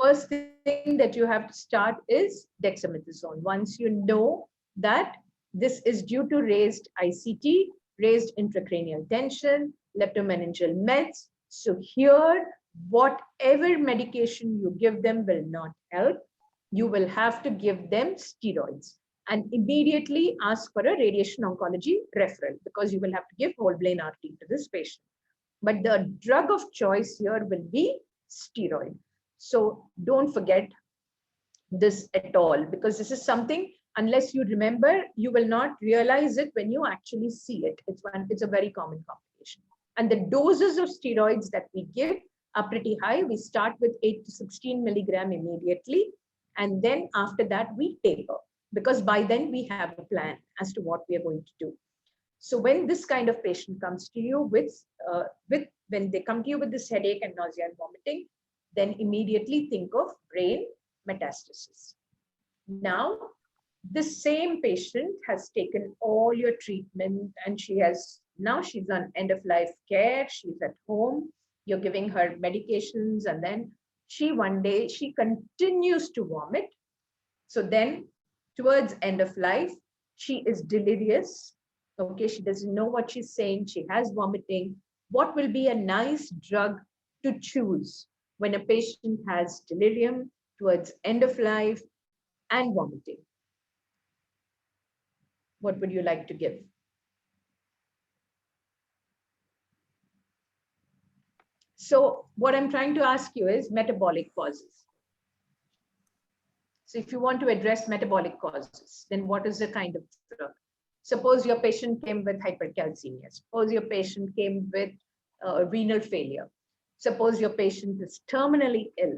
First thing that you have to start is dexamethasone. Once you know that this is due to raised ICT, raised intracranial tension, leptomeningeal meds. So here, whatever medication you give them will not help. You will have to give them steroids and immediately ask for a radiation oncology referral because you will have to give whole brain RT to this patient. But the drug of choice here will be steroid. So don't forget this at all, because this is something, unless you remember, you will not realize it when you actually see it. It's a very common complication. And the doses of steroids that we give are pretty high. We start with 8 to 16 milligram immediately. And then after that, we taper, because by then we have a plan as to what we are going to do. So when this kind of patient comes to you when they come to you with this headache and nausea and vomiting, then immediately think of brain metastasis. Now, this same patient has taken all your treatment and she's on end of life care. She's at home. You're giving her medications, and then one day she continues to vomit. So then towards end of life, she is delirious. Okay, she doesn't know what she's saying. She has vomiting. What will be a nice drug to choose when a patient has delirium towards end of life and vomiting? What would you like to give? So what I'm trying to ask you is metabolic causes. So if you want to address metabolic causes, then what is the kind of drug? Suppose your patient came with hypercalcemia. Suppose your patient came with renal failure. Suppose your patient is terminally ill.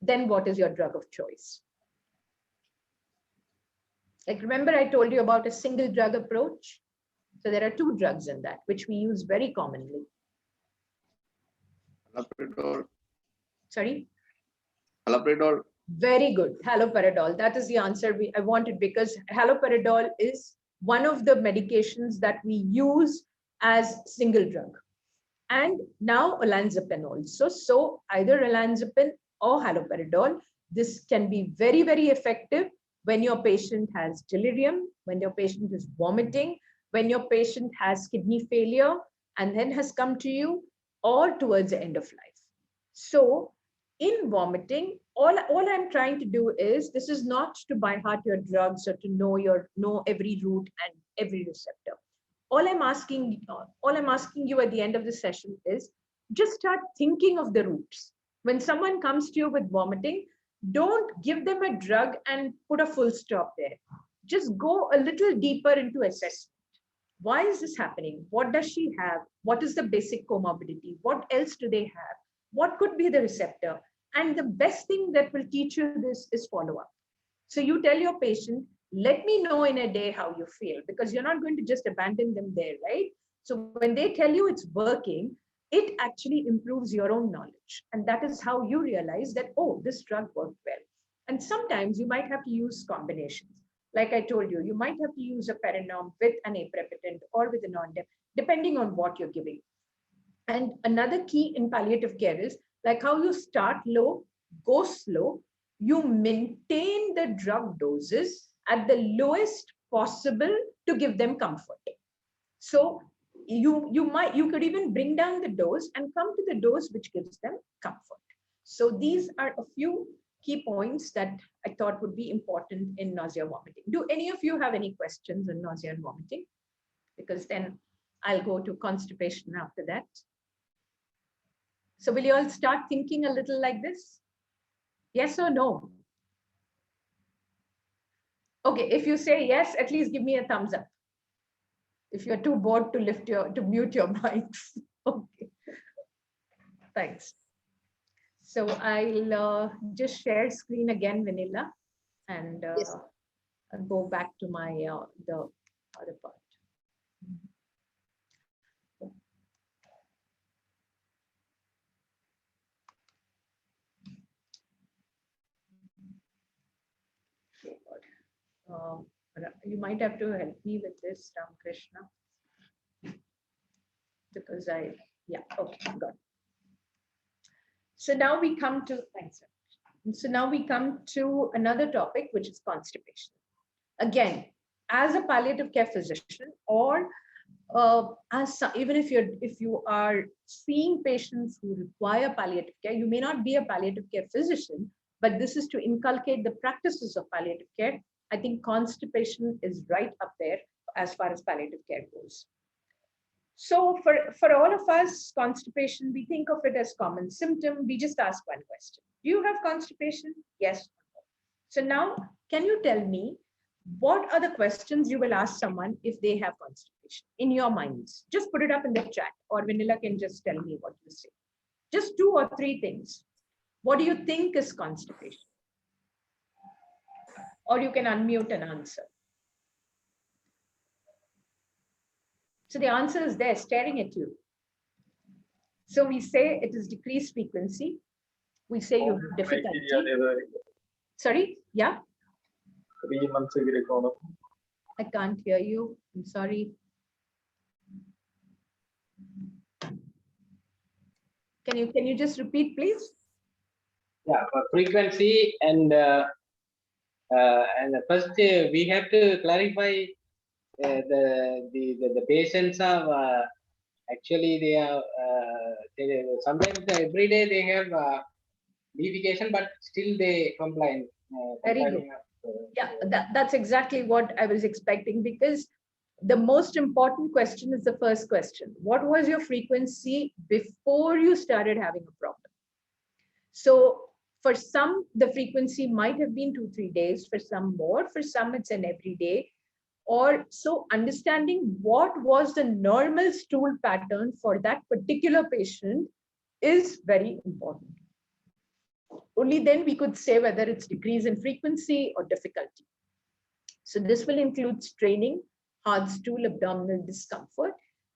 Then what is your drug of choice? Like, remember I told you about a single drug approach? So there are 2 drugs in that, which we use very commonly. Haloperidol. Sorry? Haloperidol. Very good. Haloperidol. That is the answer I wanted, because haloperidol is one of the medications that we use as single drug. And now olanzapine also. So either olanzapine or haloperidol. This can be very, very effective when your patient has delirium, when your patient is vomiting, when your patient has kidney failure and then has come to you, or towards the end of life. So in vomiting, all I'm trying to do is, this is not to by heart your drugs or to know every route and every receptor. All I'm asking you at the end of the session is just start thinking of the routes. When someone comes to you with vomiting, don't give them a drug and put a full stop there. Just go a little deeper into assessment. Why is this happening? What does she have? What is the basic comorbidity? What else do they have? What could be the receptor? And the best thing that will teach you this is follow up. So you tell your patient, let me know in a day how you feel, because you're not going to just abandon them there, right? So when they tell you it's working, it actually improves your own knowledge. And that is how you realize that, oh, this drug worked well. And sometimes you might have to use combinations. Like I told you, you might have to use a Paranorm with an aprepitant or with a non-dep, depending on what you're giving. And another key in palliative care is like how you start low, go slow, you maintain the drug doses at the lowest possible to give them comfort. So you could even bring down the dose and come to the dose which gives them comfort. So these are a few key points that I thought would be important in nausea vomiting. Do any of you have any questions on nausea and vomiting? Because then I'll go to constipation after that. So will you all start thinking a little like this? Yes or no? Okay, if you say yes, at least give me a thumbs up. If you're too bored to mute your mics. Okay, thanks. So I'll just share screen again, Vanilla, and Yes. I'll go back to my the other part. You might have to help me with this, Ramakrishna, because yeah, okay, got it. So now we come to, thanks, sir. So now we come to another topic, which is constipation. Again, as a palliative care physician, or even if you are seeing patients who require palliative care, you may not be a palliative care physician, but this is to inculcate the practices of palliative care. I think constipation is right up there as far as palliative care goes. So for all of us, constipation, we think of it as common symptom. We just ask one question. Do you have constipation? Yes. So now, can you tell me what are the questions you will ask someone if they have constipation in your minds? Just put it up in the chat, or Vanilla can just tell me what you say. Just 2 or 3 things. What do you think is constipation? Or you can unmute and answer. So the answer is there, staring at you. So we say it is decreased frequency. We say you have difficulty. Sorry, yeah? 3 months ago. I can't hear you. I'm sorry. Can you just repeat, please? Yeah, for frequency and first we have to clarify the patients are actually they are sometimes every day they have devication, but still they comply. Very good. Yeah, that's exactly what I was expecting, because the most important question is the first question. What was your frequency before you started having a problem? So for some, the frequency might have been 2-3 days, for some more, for some it's an everyday. Or so understanding what was the normal stool pattern for that particular patient is very important. Only then we could say whether it's decrease in frequency or difficulty. So this will include straining, hard stool, abdominal discomfort.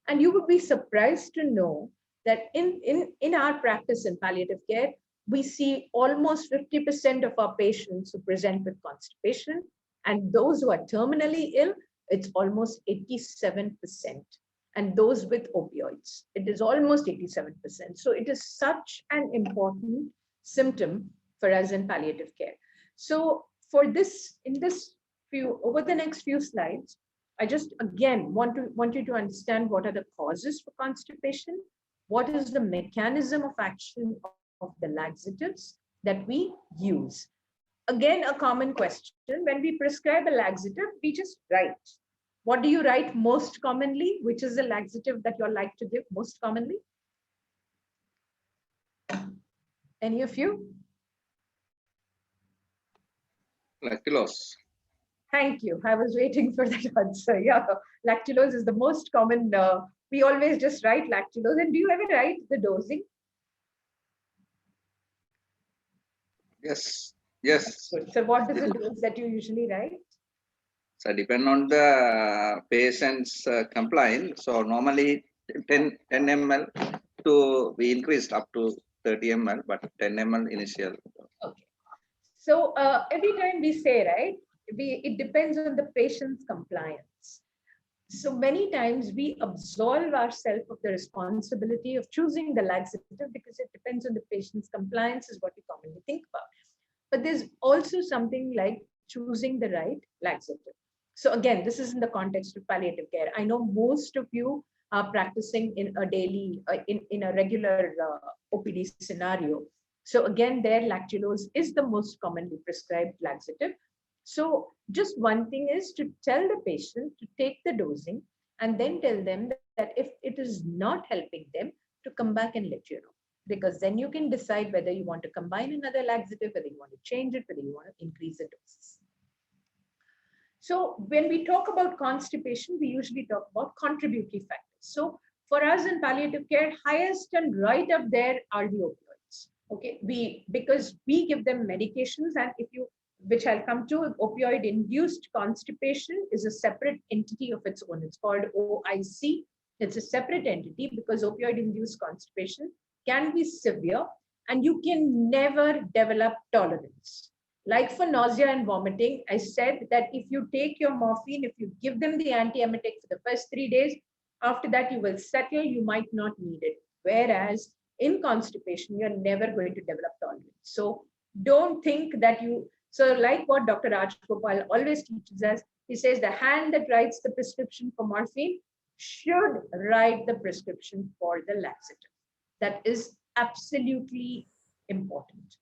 And you would be surprised to know that in our practice in palliative care, we see almost 50% of our patients who present with constipation, and those who are terminally ill, it's almost 87%. And those with opioids, it is almost 87%. So it is such an important symptom for us in palliative care. So for this, over the next few slides, I just again want you to understand what are the causes for constipation, what is the mechanism of action of the laxatives that we use. Again, a common question, when we prescribe a laxative, we just write. What do you write most commonly? Which is the laxative that you like to give most commonly? Any of you? Lactulose. Thank you. I was waiting for that answer. Yeah, lactulose is the most common. We always just write lactulose. And do you ever write the dosing? Yes. Yes. Good. So what is the dose that you usually write? So depend on the patient's compliance. So normally 10 ml to be increased up to 30 ml, but 10 ml initial. Okay. So every time we say, right, it depends on the patient's compliance. So many times we absolve ourselves of the responsibility of choosing the laxative because it depends on the patient's compliance is what we commonly think about. But there's also something like choosing the right laxative. So again, this is in the context of palliative care. I know most of you are practicing in a daily, in a regular OPD scenario. So again, their lactulose is the most commonly prescribed laxative. So just one thing is to tell the patient to take the dosing and then tell them that if it is not helping them, to come back and let you know. Because then you can decide whether you want to combine another laxative, whether you want to change it, whether you want to increase the doses. So when we talk about constipation, we usually talk about contributory factors. So for us in palliative care, highest and right up there are the opioids. Okay, because we give them medications, and if you, which I'll come to, opioid-induced constipation is a separate entity of its own. It's called OIC. It's a separate entity because opioid-induced constipation can be severe and you can never develop tolerance. Like for nausea and vomiting, I said that if you take your morphine, if you give them the antiemetic for the first 3 days, after that you will settle, you might not need it. Whereas in constipation, you're never going to develop tolerance. So don't think that so like what Dr. Raj Gopal always teaches us, he says the hand that writes the prescription for morphine should write the prescription for the laxative. That is absolutely important.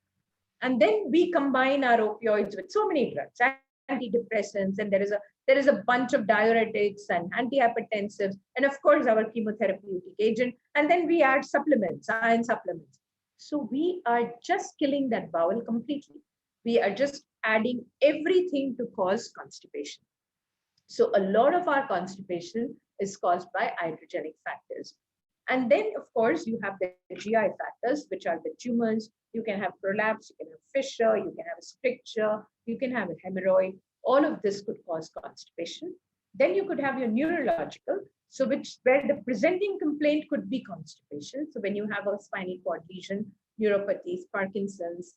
And then we combine our opioids with so many drugs, antidepressants, and there is a bunch of diuretics and antihypertensives, and of course our chemotherapeutic agent. And then we add supplements, iron supplements. So we are just killing that bowel completely. We are just adding everything to cause constipation. So a lot of our constipation is caused by iatrogenic factors. And then, of course, you have the GI factors, which are the tumors. You can have prolapse, you can have fissure, you can have a stricture, you can have a hemorrhoid. All of this could cause constipation. Then you could have your neurological, so where the presenting complaint could be constipation. So when you have a spinal cord lesion, neuropathies, Parkinson's,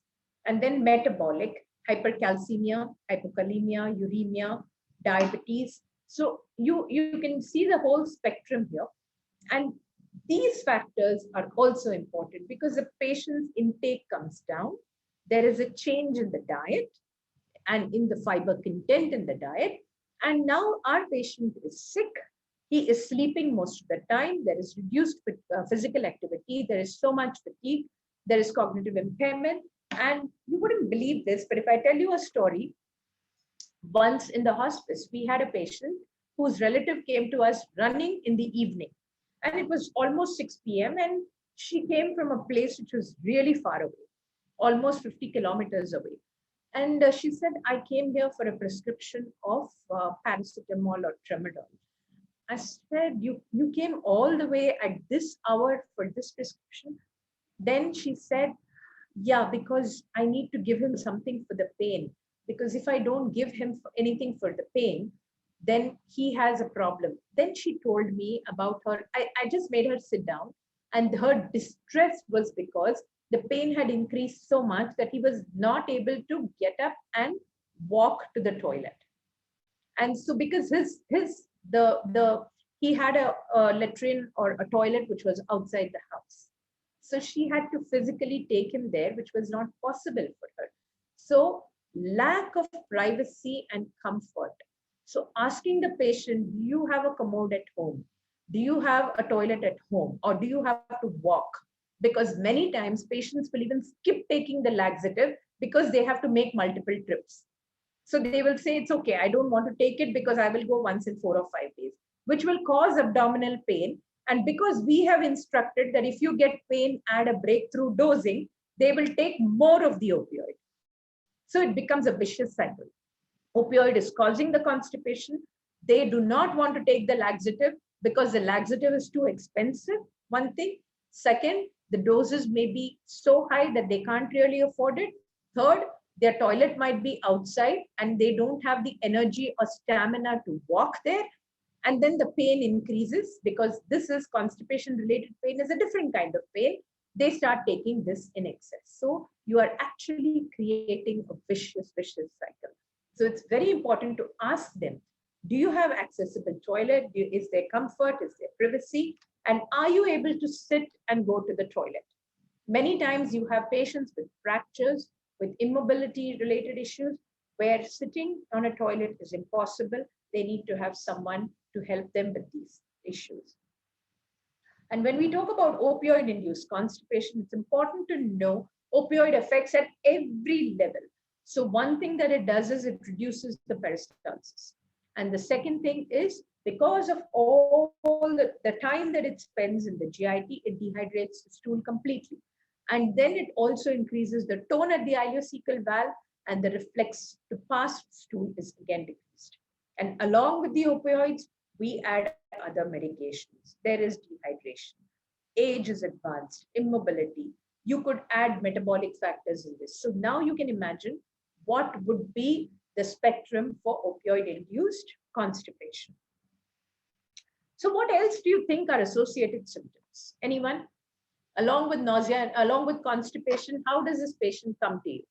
and then metabolic, hypercalcemia, hypokalemia, uremia, diabetes. So you can see the whole spectrum here. And these factors are also important because the patient's intake comes down. There is a change in the diet and in the fiber content in the diet. And now our patient is sick. He is sleeping most of the time. There is reduced physical activity. There is so much fatigue. There is cognitive impairment. And you wouldn't believe this, but if I tell you a story, once in the hospice, we had a patient whose relative came to us running in the evening. And it was almost 6 p.m. and she came from a place which was really far away, almost 50 kilometers away. And she said, I came here for a prescription of paracetamol or tramadol. I said, you came all the way at this hour for this prescription? Then she said, yeah, because I need to give him something for the pain. Because if I don't give him anything for the pain, then he has a problem. Then she told me about her. I just made her sit down, and her distress was because the pain had increased so much that he was not able to get up and walk to the toilet. And so because he had a latrine or a toilet which was outside the house. So she had to physically take him there, which was not possible for her. So lack of privacy and comfort. So asking the patient, do you have a commode at home? Do you have a toilet at home? Or do you have to walk? Because many times patients will even skip taking the laxative because they have to make multiple trips. So they will say, it's okay, I don't want to take it because I will go once in 4 or 5 days, which will cause abdominal pain. And because we have instructed that if you get pain, add a breakthrough dosing, they will take more of the opioid. So it becomes a vicious cycle. Opioid is causing the constipation. They do not want to take the laxative because the laxative is too expensive, one thing. Second, the doses may be so high that they can't really afford it. Third, their toilet might be outside and they don't have the energy or stamina to walk there. And then the pain increases because this is constipation related pain is a different kind of pain. They start taking this in excess. So you are actually creating a vicious cycle. So it's very important to ask them, do you have accessible toilet? Is there comfort? Is there privacy? And are you able to sit and go to the toilet? Many times you have patients with fractures, with immobility related issues, where sitting on a toilet is impossible. They need to have someone to help them with these issues. And when we talk about opioid-induced constipation, it's important to know opioid affects at every level. So one thing that it does is it reduces the peristalsis. And the second thing is, because of all the time that it spends in the GIT, it dehydrates the stool completely. And then it also increases the tone at the ileocecal valve, and the reflex to pass stool is again decreased. And along with the opioids, we add other medications. There is dehydration, age is advanced, immobility. You could add metabolic factors in this. So now you can imagine what would be the spectrum for opioid-induced constipation. So what else do you think are associated symptoms? Anyone? Along with nausea and along with constipation, how does this patient come to you?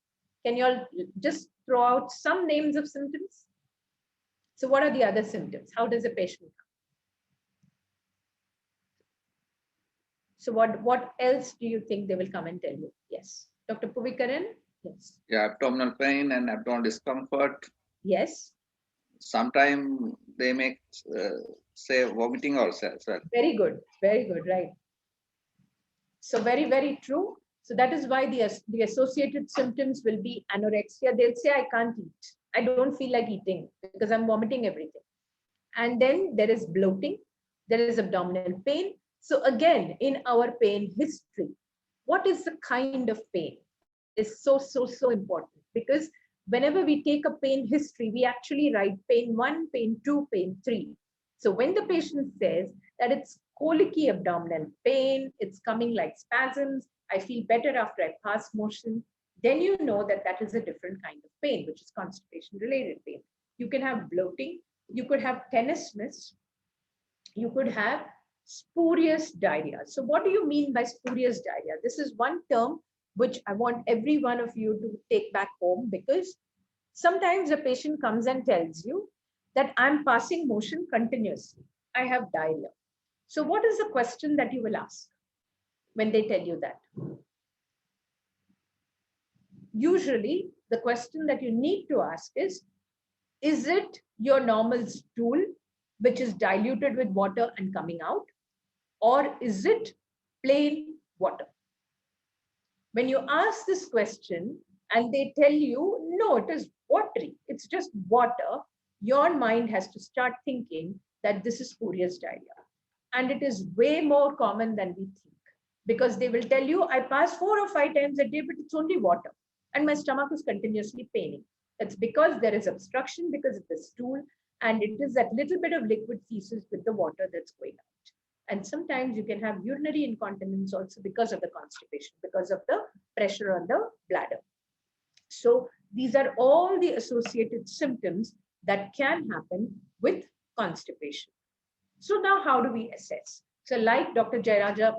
Can you all just throw out some names of symptoms? So what are the other symptoms? How does a patient come? So what else do you think they will come and tell you? Yes. Dr. Puvikaran? Yes. Yeah, abdominal pain and abdominal discomfort. Yes. Sometimes they may say vomiting also as well. Very good, right. So very true. So that is why the associated symptoms will be anorexia. They'll say, I can't eat. I don't feel like eating because I'm vomiting everything. And then there is bloating. There is abdominal pain. So again, in our pain history, what is the kind of pain is so important, because whenever we take a pain history, we actually write pain 1, pain 2, pain 3. So when the patient says that it's colicky abdominal pain, it's coming like spasms, I feel better after I pass motion, then you know that that is a different kind of pain, which is constipation related pain. You can have bloating, you could have tenesmus, you could have spurious diarrhea. So what do you mean by spurious diarrhea? This is one term which I want every one of you to take back home, because sometimes a patient comes and tells you that I'm passing motion continuously. I have diarrhea. So what is the question that you will ask when they tell you that? Usually the question that you need to ask is it your normal stool which is diluted with water and coming out, or is it plain water? When you ask this question and they tell you, no, it is watery, it's just water, your mind has to start thinking that this is spurious diarrhea. And it is way more common than we think, because they will tell you, I pass 4 or 5 times a day, but it's only water. And my stomach is continuously paining. That's because there is obstruction because of the stool, and it is that little bit of liquid feces with the water that's going out. And sometimes you can have urinary incontinence also because of the constipation, because of the pressure on the bladder. So these are all the associated symptoms that can happen with constipation. So now how do we assess? So like Dr. Jayaraja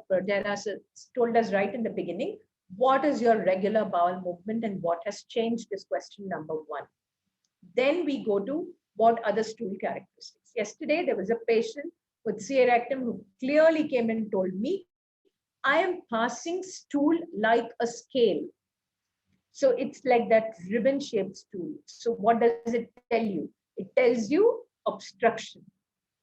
told us right in the beginning, what is your regular bowel movement and what has changed is question number 1. Then we go to what are the stool characteristics. Yesterday, there was a patient with C. rectum who clearly came and told me, I am passing stool like a scale. So it's like that ribbon shaped stool. So what does it tell you? It tells you obstruction.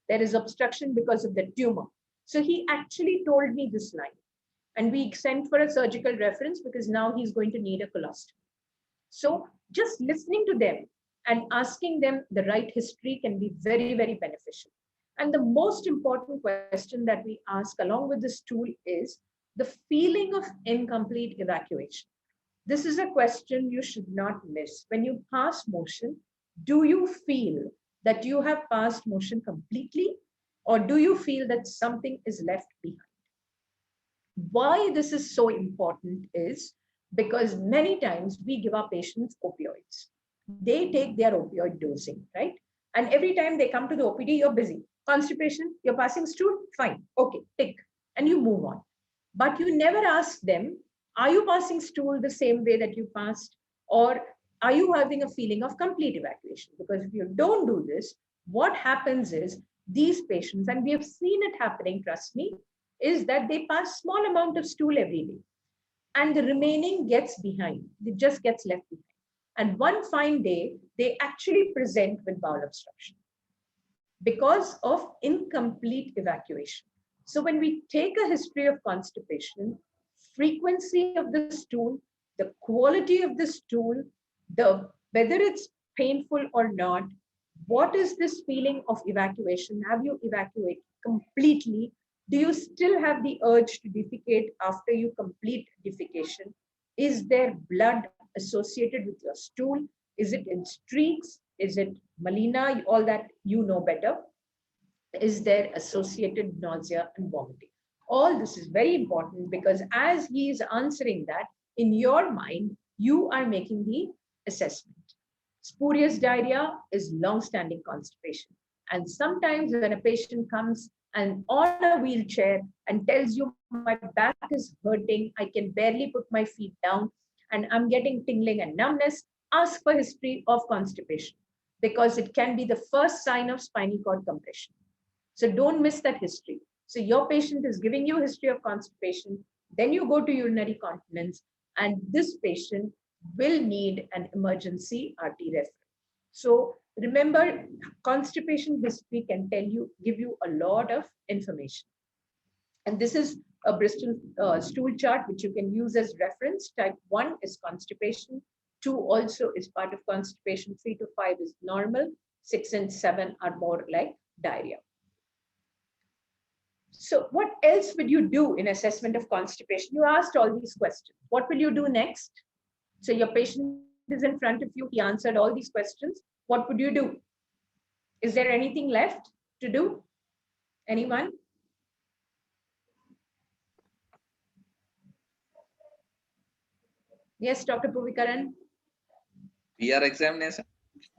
There is obstruction because of the tumor. So he actually told me this line. And we sent for a surgical reference because now he's going to need a colostomy. So just listening to them and asking them the right history can be very beneficial. And the most important question that we ask along with this tool is the feeling of incomplete evacuation. This is a question you should not miss. When you pass motion, do you feel that you have passed motion completely, or do you feel that something is left behind? Why this is so important is because many times we give our patients opioids. They take their opioid dosing, right? And every time they come to the OPD, you're busy. Constipation, you're passing stool, fine, okay, tick, and you move on. But you never ask them, are you passing stool the same way that you passed? Or are you having a feeling of complete evacuation? Because if you don't do this, what happens is these patients, and we have seen it happening, trust me, is that they pass small amount of stool every day and the remaining gets behind. It just gets left behind. And one fine day, they actually present with bowel obstruction because of incomplete evacuation. So when we take a history of constipation, frequency of the stool, the quality of the stool, whether it's painful or not, what is this feeling of evacuation? Have you evacuated completely? Do you still have the urge to defecate after you complete defecation? Is there blood associated with your stool? Is it in streaks? Is it melena? All that you know better. Is there associated nausea and vomiting? All this is very important because as he is answering that, in your mind, you are making the assessment. Spurious diarrhea is long-standing constipation. And sometimes when a patient comes and on a wheelchair and tells you, my back is hurting, I can barely put my feet down, and I'm getting tingling and numbness, ask for history of constipation because it can be the first sign of spinal cord compression. So don't miss that history. So your patient is giving you a history of constipation, then you go to urinary continence, and this patient will need an emergency RT referral. So remember, constipation history can give you a lot of information. And this is a Bristol stool chart, which you can use as reference. Type 1 is constipation. 2 also is part of constipation. 3 to 5 is normal. 6 and 7 are more like diarrhea. So what else would you do in assessment of constipation? You asked all these questions. What will you do next? So your patient is in front of you. He answered all these questions. What would you do? Is there anything left to do? Anyone? Yes, Dr. Puvikaran? PR examination.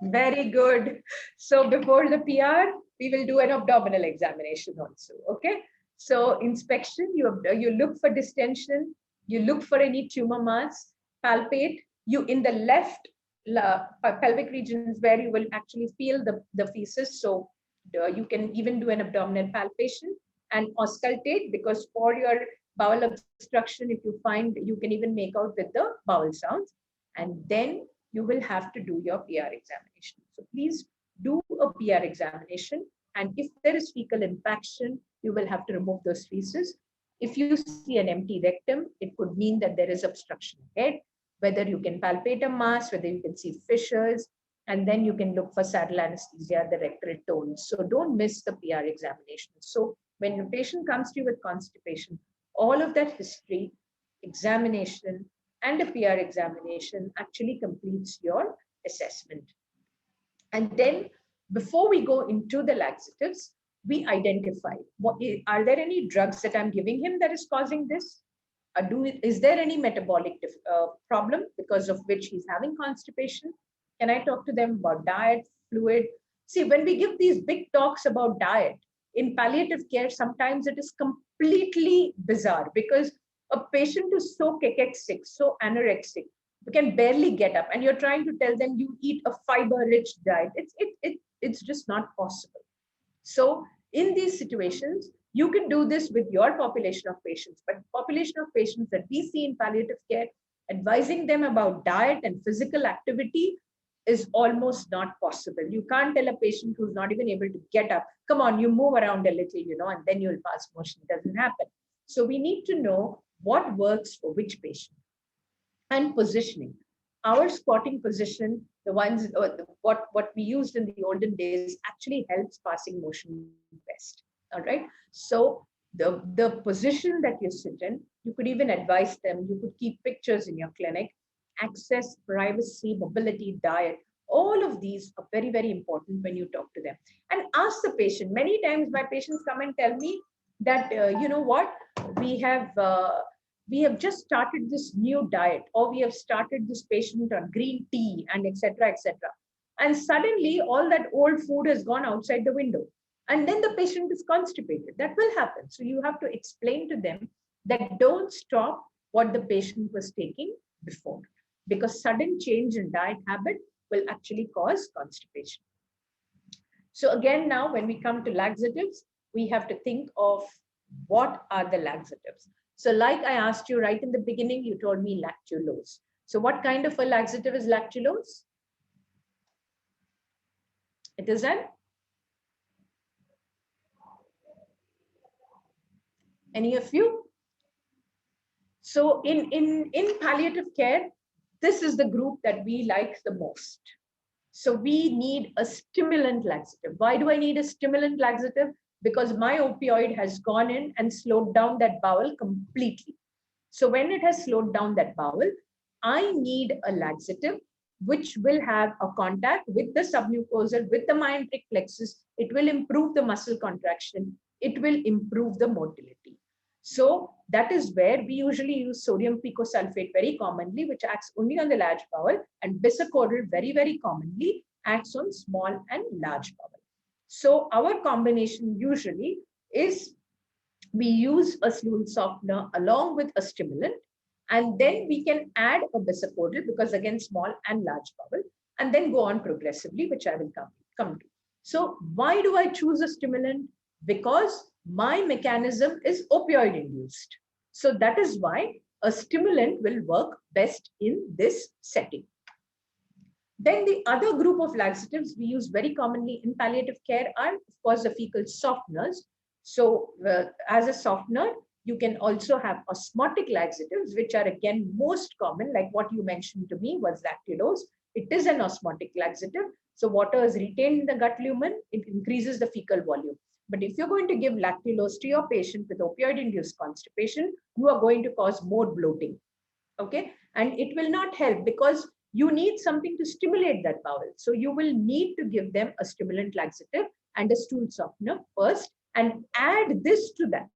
Very good. So before the PR, we will do an abdominal examination also. Okay. So inspection, you look for distension, you look for any tumor mass, palpate. You in the left pelvic regions where you will actually feel the feces. So you can even do an abdominal palpation and auscultate, because for your bowel obstruction, if you find, you can even make out with the bowel sounds. And then you will have to do your PR examination. So please do a PR examination. And if there is fecal impaction, you will have to remove those feces. If you see an empty rectum, it could mean that there is obstruction ahead, whether you can palpate a mass, whether you can see fissures, and then you can look for saddle anesthesia, the rectal tones. So don't miss the PR examination. So when a patient comes to you with constipation, all of that history, examination, and a PR examination actually completes your assessment. And then before we go into the laxatives, we identify, are there any drugs that I'm giving him that is causing this? Is there any metabolic problem because of which he's having constipation? Can I talk to them about diet, fluid? See, when we give these big talks about diet, in palliative care, sometimes it is completely bizarre because a patient is so cachexic, so anorexic, you can barely get up, and you're trying to tell them you eat a fiber-rich diet. It's just not possible. So in these situations, you can do this with your population of patients, but population of patients that we see in palliative care, advising them about diet and physical activity is almost not possible. You can't tell a patient who's not even able to get up, come on, you move around a little, and then you'll pass motion. It doesn't happen. So we need to know what works for which patient. And positioning. Our squatting position, the ones, what we used in the olden days, actually helps passing motion best. All right. So the position that you sit in, you could even advise them, you could keep pictures in your clinic. access, privacy, mobility, diet. All of these are very, very important when you talk to them. And ask the patient. Many times my patients come and tell me that, you know what, we have just started this new diet, or we have started this patient on green tea and etc., etc. And suddenly all that old food has gone outside the window. And then the patient is constipated. That will happen. So you have to explain to them that don't stop what the patient was taking before, because sudden change in diet habit will actually cause constipation. So again, now when we come to laxatives, we have to think of what are the laxatives. So like I asked you right in the beginning, you told me lactulose. So what kind of a laxative is lactulose? It is an? Any of you? So in palliative care, this is the group that we like the most. So we need a stimulant laxative. Why do I need a stimulant laxative? Because my opioid has gone in and slowed down that bowel completely. So when it has slowed down that bowel, I need a laxative which will have a contact with the submucosal, with the myenteric plexus. It will improve the muscle contraction. It will improve the motility. So that is where we usually use sodium picosulfate very commonly, which acts only on the large bowel, and bisacodyl very, very commonly acts on small and large bowel. So our combination usually is we use a stool softener along with a stimulant, and then we can add a bisacodyl, because again, small and large bowel, and then go on progressively, which I will come to. So why do I choose a stimulant? Because my mechanism is opioid induced. So that is why a stimulant will work best in this setting. Then the other group of laxatives we use very commonly in palliative care are, of course, the fecal softeners. So as a softener, you can also have osmotic laxatives, which are again most common, like what you mentioned to me was lactulose. It is an osmotic laxative. So water is retained in the gut lumen, it increases the fecal volume. But if you're going to give lactulose to your patient with opioid-induced constipation, you are going to cause more bloating, okay? And it will not help, because you need something to stimulate that bowel. So you will need to give them a stimulant laxative and a stool softener first, and add this to that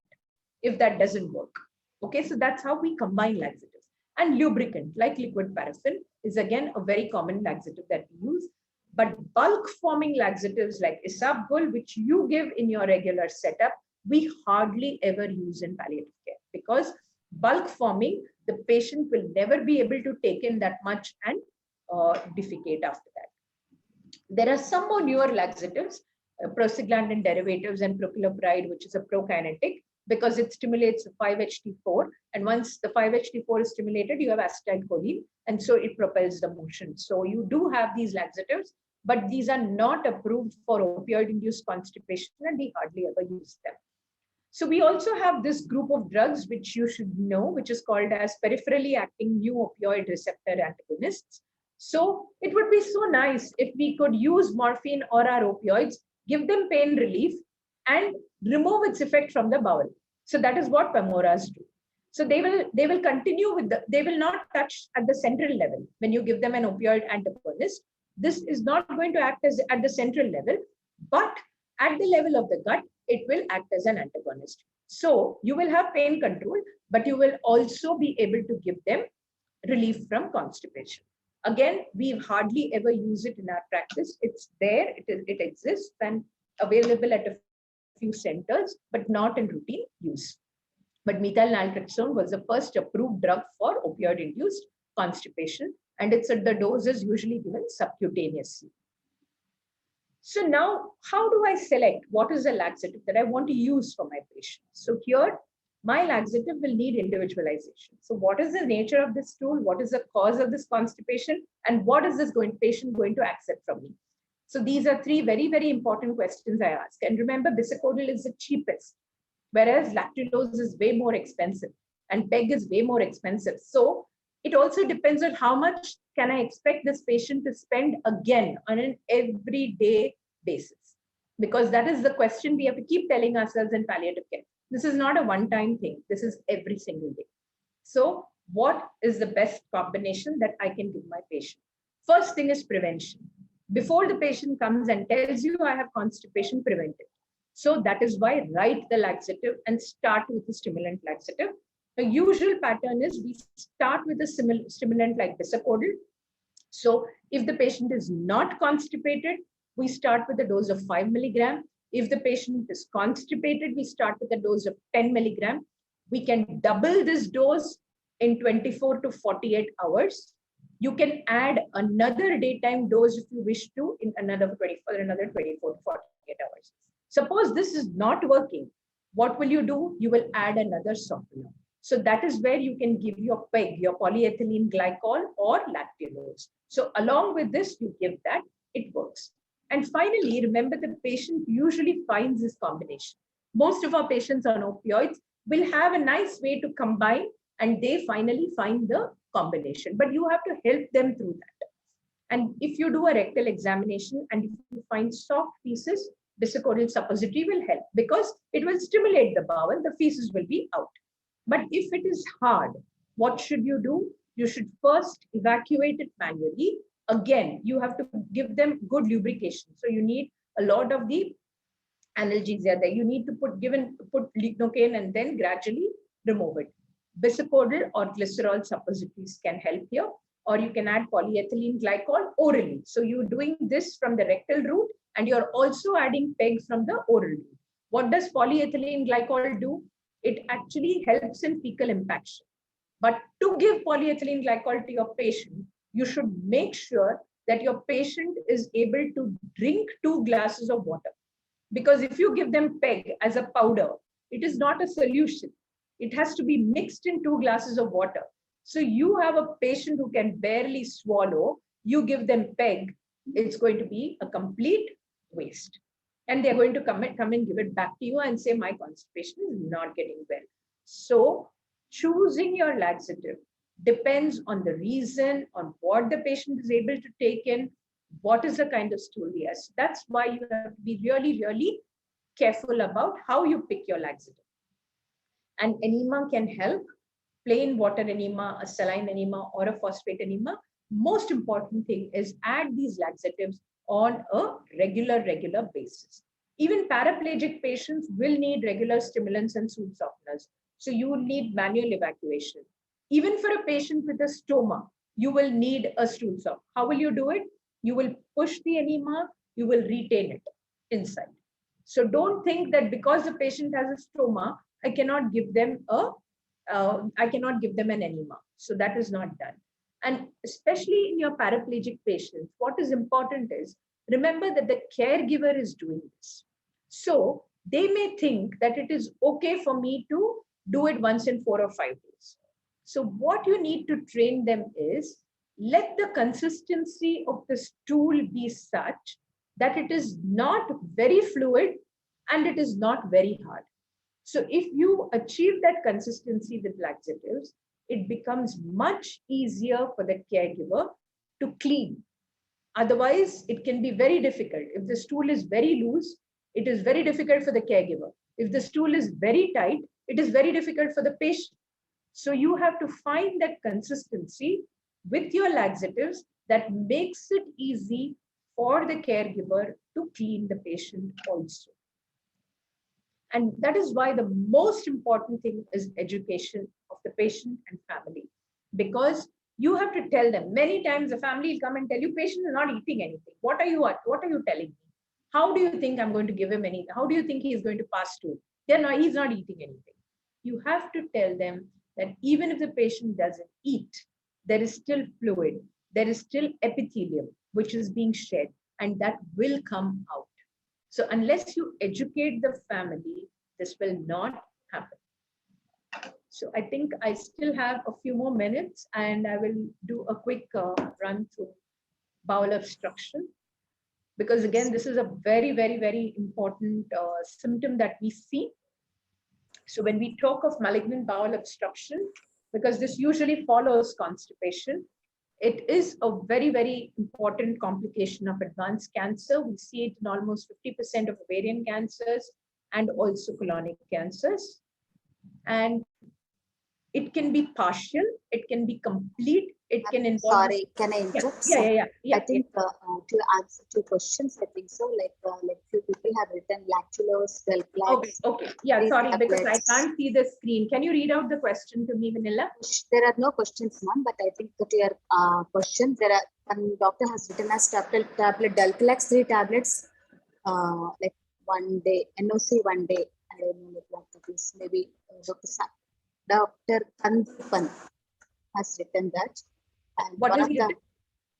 if that doesn't work. Okay, so that's how we combine laxatives. And lubricant, like liquid paraffin, is again a very common laxative that we use. But bulk forming laxatives like isabgol, which you give in your regular setup, we hardly ever use in palliative care, because bulk forming, the patient will never be able to take in that much and defecate after that. There are some more newer laxatives, prostaglandin derivatives and propilopride, which is a prokinetic, because it stimulates 5-HT4. And once the 5-HT4 is stimulated, you have acetylcholine, and so it propels the motion. So you do have these laxatives, but these are not approved for opioid-induced constipation, and we hardly ever use them. So we also have this group of drugs, which you should know, which is called as peripherally acting mu opioid receptor antagonists. So it would be so nice if we could use morphine or our opioids, give them pain relief, and remove its effect from the bowel. So that is what Pamoras do. So they will continue with they will not touch at the central level. When you give them an opioid antagonist, this is not going to act as at the central level, but at the level of the gut, it will act as an antagonist. So you will have pain control, but you will also be able to give them relief from constipation. Again, we hardly ever use it in our practice. It's there, it exists and available at a few centers, but not in routine use. But methyl naltrexone was the first approved drug for opioid-induced constipation, and it's at the doses usually given subcutaneously. So now, how do I select what is the laxative that I want to use for my patient? So here, my laxative will need individualization. So what is the nature of this stool? What is the cause of this constipation? And what is this patient going to accept from me? So these are three very, very important questions I ask. And remember, bisacodyl is the cheapest, whereas lactulose is way more expensive and PEG is way more expensive. So it also depends on how much can I expect this patient to spend again on an everyday basis, because that is the question we have to keep telling ourselves in palliative care. This is not a one-time thing. This is every single day. So what is the best combination that I can give my patient. First thing is prevention. Before the patient comes and tells you I have constipation, prevent it. So that is why write the laxative and start with a stimulant laxative. The usual pattern is we start with a stimulant like bisacodyl. So if the patient is not constipated, we start with a dose of 5 milligram. If the patient is constipated, we start with a dose of 10 milligram. We can double this dose in 24 to 48 hours. You can add another daytime dose if you wish to in another 24 to 48 hours. Suppose this is not working, what will you do? You will add another softener. So that is where you can give your PEG, your polyethylene glycol or lactulose. So along with this, you give that, it works. And finally, remember the patient usually finds this combination. Most of our patients on opioids will have a nice way to combine and they finally find the combination, but you have to help them through that. And if you do a rectal examination and if you find soft pieces, bisacodyl suppository will help because it will stimulate the bowel, the feces will be out. But if it is hard, what should you do? You should first evacuate it manually. Again, you have to give them good lubrication. So you need a lot of the analgesia there. You need to put lignocaine and then gradually remove it. Bisacodyl or glycerol suppositories can help here, or you can add polyethylene glycol orally. So you're doing this from the rectal route and you're also adding PEG from the oral route. What does polyethylene glycol do? It actually helps in fecal impaction. But to give polyethylene glycol to your patient, you should make sure that your patient is able to drink 2 glasses of water. Because if you give them PEG as a powder, it is not a solution. It has to be mixed in 2 glasses of water. So you have a patient who can barely swallow, you give them PEG, it's going to be a complete waste. And they're going to come and give it back to you and say, my constipation is not getting well. So choosing your laxative depends on the reason, on what the patient is able to take in, what is the kind of stool he has. That's why you have to be really, really careful about how you pick your laxative. And enema can help, plain water enema, a saline enema, or a phosphate enema. Most important thing is add these laxatives on a regular basis. Even paraplegic patients will need regular stimulants and stool softeners. So you will need manual evacuation. Even for a patient with a stoma, you will need a stool softener. How will you do it? You will push the enema, you will retain it inside. So don't think that because the patient has a stoma, I cannot give them an enema. So that is not done. And especially in your paraplegic patients, what is important is, remember that the caregiver is doing this. So they may think that it is okay for me to do it once in 4 or 5 days. So what you need to train them is, let the consistency of the stool be such that it is not very fluid and it is not very hard. So if you achieve that consistency with laxatives, it becomes much easier for the caregiver to clean. Otherwise, it can be very difficult. If the stool is very loose, it is very difficult for the caregiver. If the stool is very tight, it is very difficult for the patient. So you have to find that consistency with your laxatives that makes it easy for the caregiver to clean the patient also. And that is why the most important thing is education of the patient and family. Because you have to tell them, many times the family will come and tell you, patient is not eating anything. What are you telling me? How do you think I'm going to give him anything? How do you think he is going to pass stool? He's not eating anything. You have to tell them that even if the patient doesn't eat, there is still fluid, there is still epithelium, which is being shed, and that will come out. So unless you educate the family, this will not happen. So I think I still have a few more minutes and I will do a quick run through bowel obstruction. Because again, this is a very, very, very important symptom that we see. So when we talk of malignant bowel obstruction, because this usually follows constipation, it is a very, very important complication of advanced cancer. We see it in almost 50% of ovarian cancers and also colonic cancers. And It can be partial, it can be complete, it can involve. Sorry, can I interrupt? Yeah. I think to answer two questions, I think so. Like few people have written lactulose, Delclax. Okay. Yeah, sorry, because I tablets. can't see the screen. Can you read out the question to me, Vanilla? There are no questions, ma'am, but I think to your question, there are one doctor has written as tablet Delclax 3 tablets, like 1 day, NOC 1 day. I don't know what it is. Maybe Dr. Kandipan has written that. And What one is of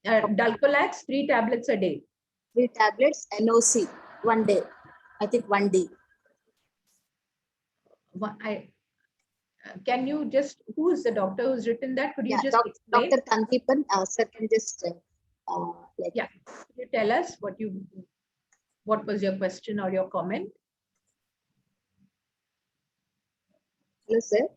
it? Dalcolax, 3 tablets a day. 3 tablets, NOC 1 day. I think 1 day. Can you just, who is the doctor who's written that? Could you just explain? Dr. Kandipan, sir, can just yeah. Could you tell us what was your question or your comment? Hello, sir.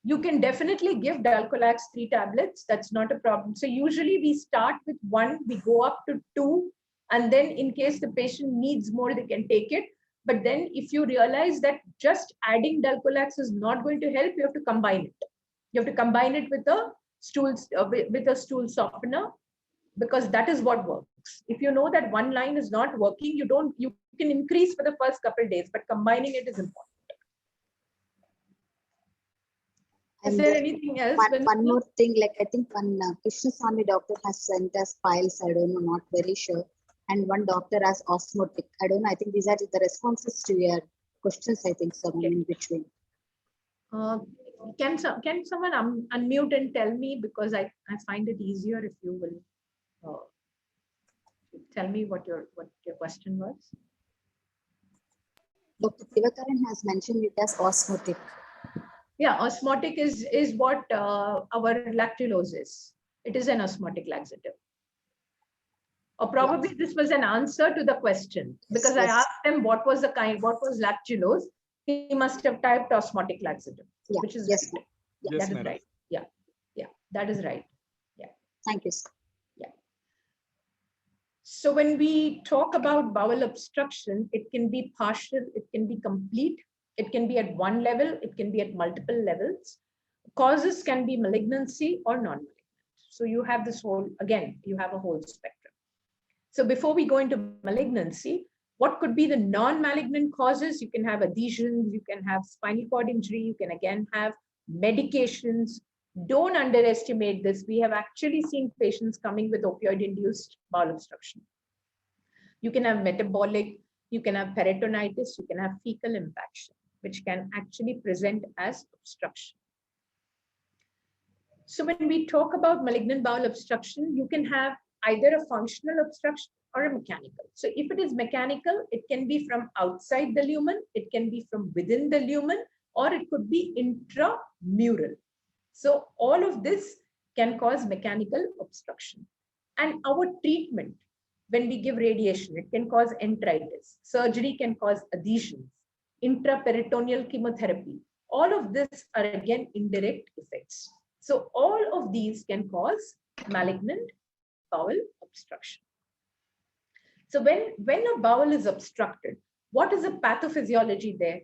You can definitely give Dalcolax 3 tablets. That's not a problem. So usually we start with 1, we go up to 2, and then in case the patient needs more, they can take it. But then if you realize that just adding Dalcolax is not going to help, you have to combine it. You have to combine it with a stool softener, because that is what works. If you know that one line is not working, you can increase for the first couple of days, but combining it is important. Is there anything else? One more thing, like I think one Krishnaswamy doctor has sent us files, I don't know, not very sure. And one doctor has osmotic. I don't know, I think these are the responses to your questions, I think, someone in between. Can someone unmute and tell me, because I find it easier if you will tell me what your question was. Dr. Divakaran has mentioned it as osmotic. Yeah, osmotic is what our lactulose is. It is an osmotic laxative. Or probably this was an answer to the question, because I asked them what was lactulose. He must have typed osmotic laxative, which is right. That is right. Yeah, that is right. Yeah. Thank you, sir. Yeah. So when we talk about bowel obstruction, it can be partial, it can be complete. It can be at one level, it can be at multiple levels. Causes can be malignancy or non-malignant. So you have this you have a whole spectrum. So before we go into malignancy, what could be the non-malignant causes? You can have adhesions, you can have spinal cord injury, you can again have medications. Don't underestimate this. We have actually seen patients coming with opioid-induced bowel obstruction. You can have metabolic, you can have peritonitis, you can have fecal impaction, which can actually present as obstruction. So when we talk about malignant bowel obstruction, you can have either a functional obstruction or a mechanical. So if it is mechanical, it can be from outside the lumen, it can be from within the lumen, or it could be intramural. So all of this can cause mechanical obstruction. And our treatment, when we give radiation, it can cause enteritis. Surgery can cause adhesions. Intraperitoneal chemotherapy. All of this are again indirect effects. So all of these can cause malignant bowel obstruction. So when a bowel is obstructed, what is the pathophysiology there?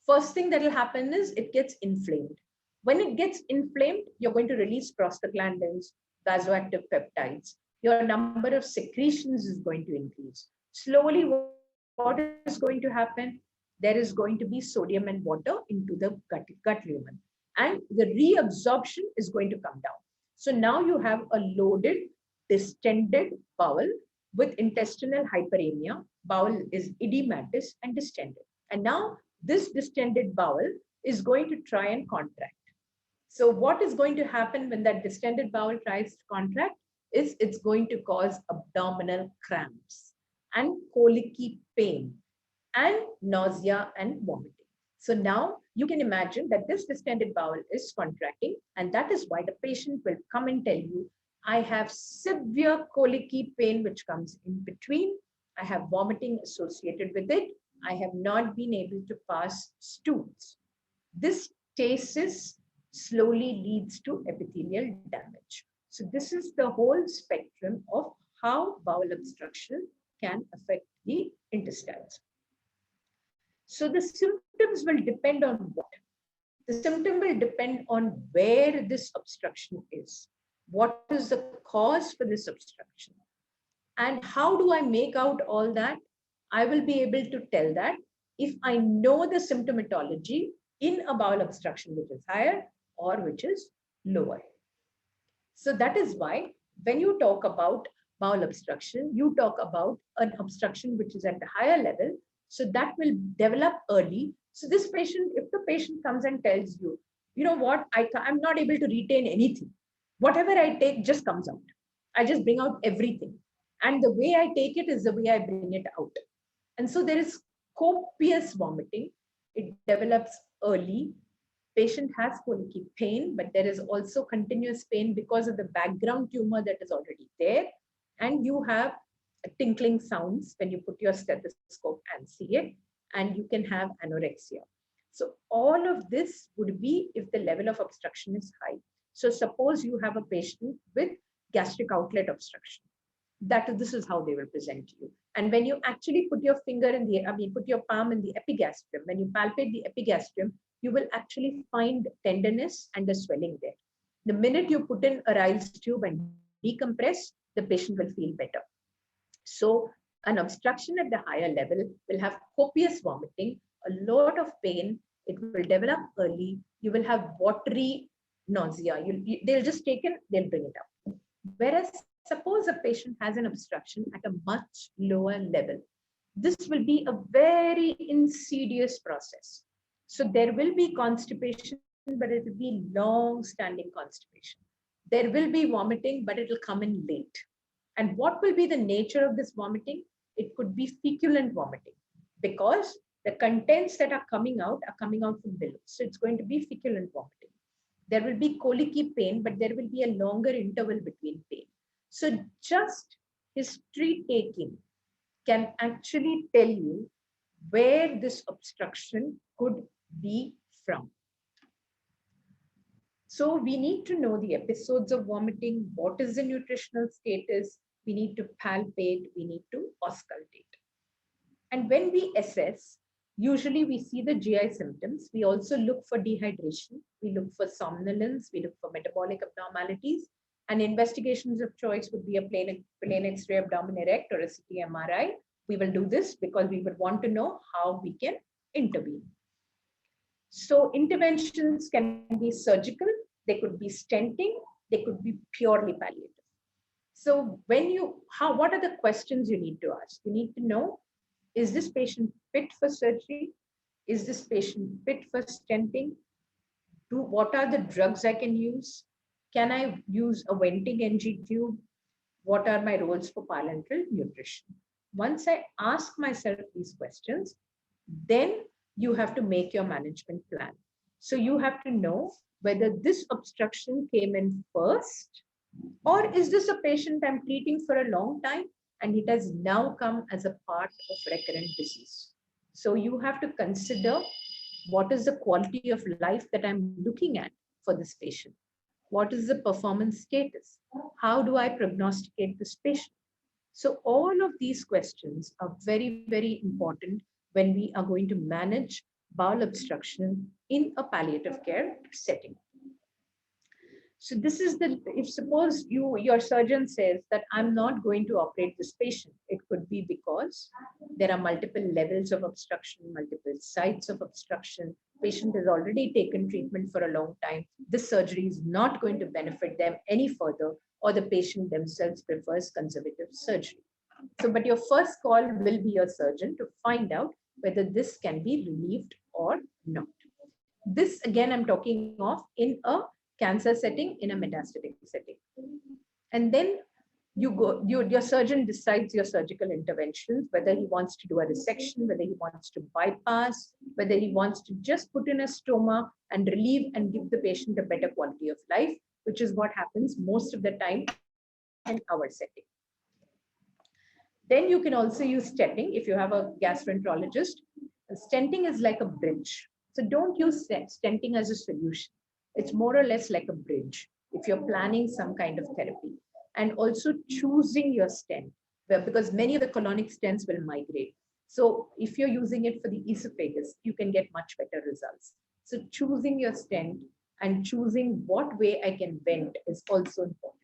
First thing that will happen is it gets inflamed. When it gets inflamed, you're going to release prostaglandins, vasoactive peptides. Your number of secretions is going to increase. Slowly, what is going to happen? There is going to be sodium and water into the gut lumen, and the reabsorption is going to come down. So now you have a loaded, distended bowel with intestinal hyperemia. Bowel is edematous and distended. And now this distended bowel is going to try and contract. So what is going to happen when that distended bowel tries to contract is it's going to cause abdominal cramps and colicky pain and nausea and vomiting. So now you can imagine that this distended bowel is contracting, and that is why the patient will come and tell you, I have severe colicky pain which comes in between. I have vomiting associated with it. I have not been able to pass stools. This stasis slowly leads to epithelial damage. So this is the whole spectrum of how bowel obstruction can affect the intestines. So the symptoms will depend on what? The The symptom will depend on where this obstruction is. What is the cause for this obstruction? And how do I make out all that? I will be able to tell that if I know the symptomatology in a bowel obstruction which is higher or which is lower. So that is why when you talk about bowel obstruction, you talk about an obstruction which is at the higher level. So that will develop early. So this patient, if the patient comes and tells you, you know what, I'm not able to retain anything. Whatever I take just comes out. I just bring out everything. And the way I take it is the way I bring it out. And so there is copious vomiting. It develops early. Patient has colic pain, but there is also continuous pain because of the background tumor that is already there. And you have tinkling sounds when you put your stethoscope and see it, and you can have anorexia. So all of this would be if the level of obstruction is high. So suppose you have a patient with gastric outlet obstruction. This is how they will present to you. And when you actually put your finger in put your palm in the epigastrium, when you palpate the epigastrium, you will actually find tenderness and the swelling there. The minute you put in a Ryle's tube and decompress, the patient will feel better. So an obstruction at the higher level will have copious vomiting, a lot of pain. It will develop early. You will have watery nausea. They'll just take it, they'll bring it up. Whereas suppose a patient has an obstruction at a much lower level. This will be a very insidious process. So there will be constipation, but it will be long-standing constipation. There will be vomiting, but it will come in late. And what will be the nature of this vomiting? It could be feculent vomiting because the contents that are coming out from below. So it's going to be feculent vomiting. There will be colicky pain, but there will be a longer interval between pain. So just history taking can actually tell you where this obstruction could be from. So we need to know the episodes of vomiting, what is the nutritional status, we need to palpate, we need to auscultate. And when we assess, usually we see the GI symptoms. We also look for dehydration, we look for somnolence, we look for metabolic abnormalities, and investigations of choice would be a plain X-ray abdomen erect or a CT MRI. We will do this because we would want to know how we can intervene. So interventions can be surgical, they could be stenting, they could be purely palliative. So what are the questions you need to ask? You need to know, is this patient fit for surgery? Is this patient fit for stenting? What are the drugs I can use? Can I use a venting NG tube? What are my roles for parenteral nutrition? Once I ask myself these questions, then you have to make your management plan. So you have to know whether this obstruction came in first, or is this a patient I'm treating for a long time and it has now come as a part of recurrent disease. So you have to consider what is the quality of life that I'm looking at for this patient. What is the performance status? How do I prognosticate this patient? So all of these questions are very, very important when we are going to manage bowel obstruction in a palliative care setting. So this is if suppose your surgeon says that I'm not going to operate this patient, it could be because there are multiple levels of obstruction, multiple sites of obstruction. Patient has already taken treatment for a long time. This surgery is not going to benefit them any further, or the patient themselves prefers conservative surgery. So, but your first call will be your surgeon to find out whether this can be relieved or not. This again, I'm talking of in a cancer setting, in a metastatic setting. And then your surgeon decides your surgical interventions, whether he wants to do a resection, whether he wants to bypass, whether he wants to just put in a stoma and relieve and give the patient a better quality of life, which is what happens most of the time in our setting. Then you can also use stenting if you have a gastroenterologist. Stenting is like a bridge. So don't use stenting as a solution. It's more or less like a bridge if you're planning some kind of therapy. And also choosing your stent, because many of the colonic stents will migrate. So if you're using it for the esophagus, you can get much better results. So choosing your stent and choosing what way I can bend is also important.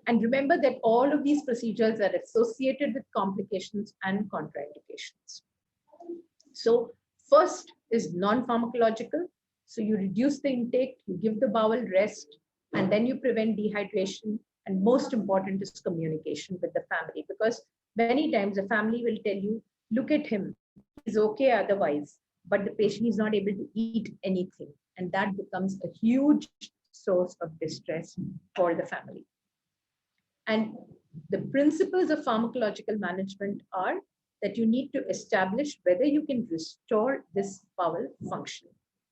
And remember that all of these procedures are associated with complications and contraindications. So first is non-pharmacological. So you reduce the intake, you give the bowel rest, and then you prevent dehydration. And most important is communication with the family, because many times the family will tell you, look at him, he's okay otherwise, but the patient is not able to eat anything. And that becomes a huge source of distress for the family. And the principles of pharmacological management are that you need to establish whether you can restore this bowel function